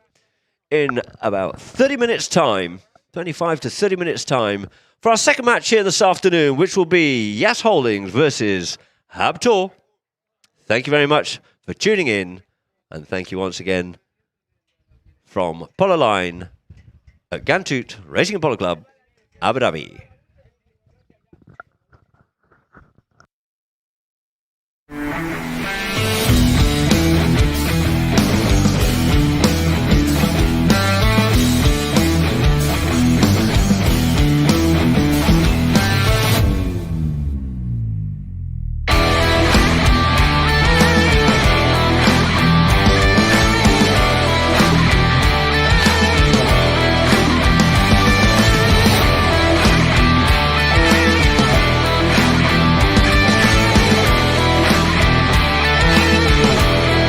S2: in about 30 minutes' time, 25 to 30 minutes' time, for our second match here this afternoon, which will be Yas Holdings versus DHABI Polo. Thank you very much for tuning in, and thank you once again from Polo Line at GHANTOOT Racing and Polo Club, Abu Dhabi.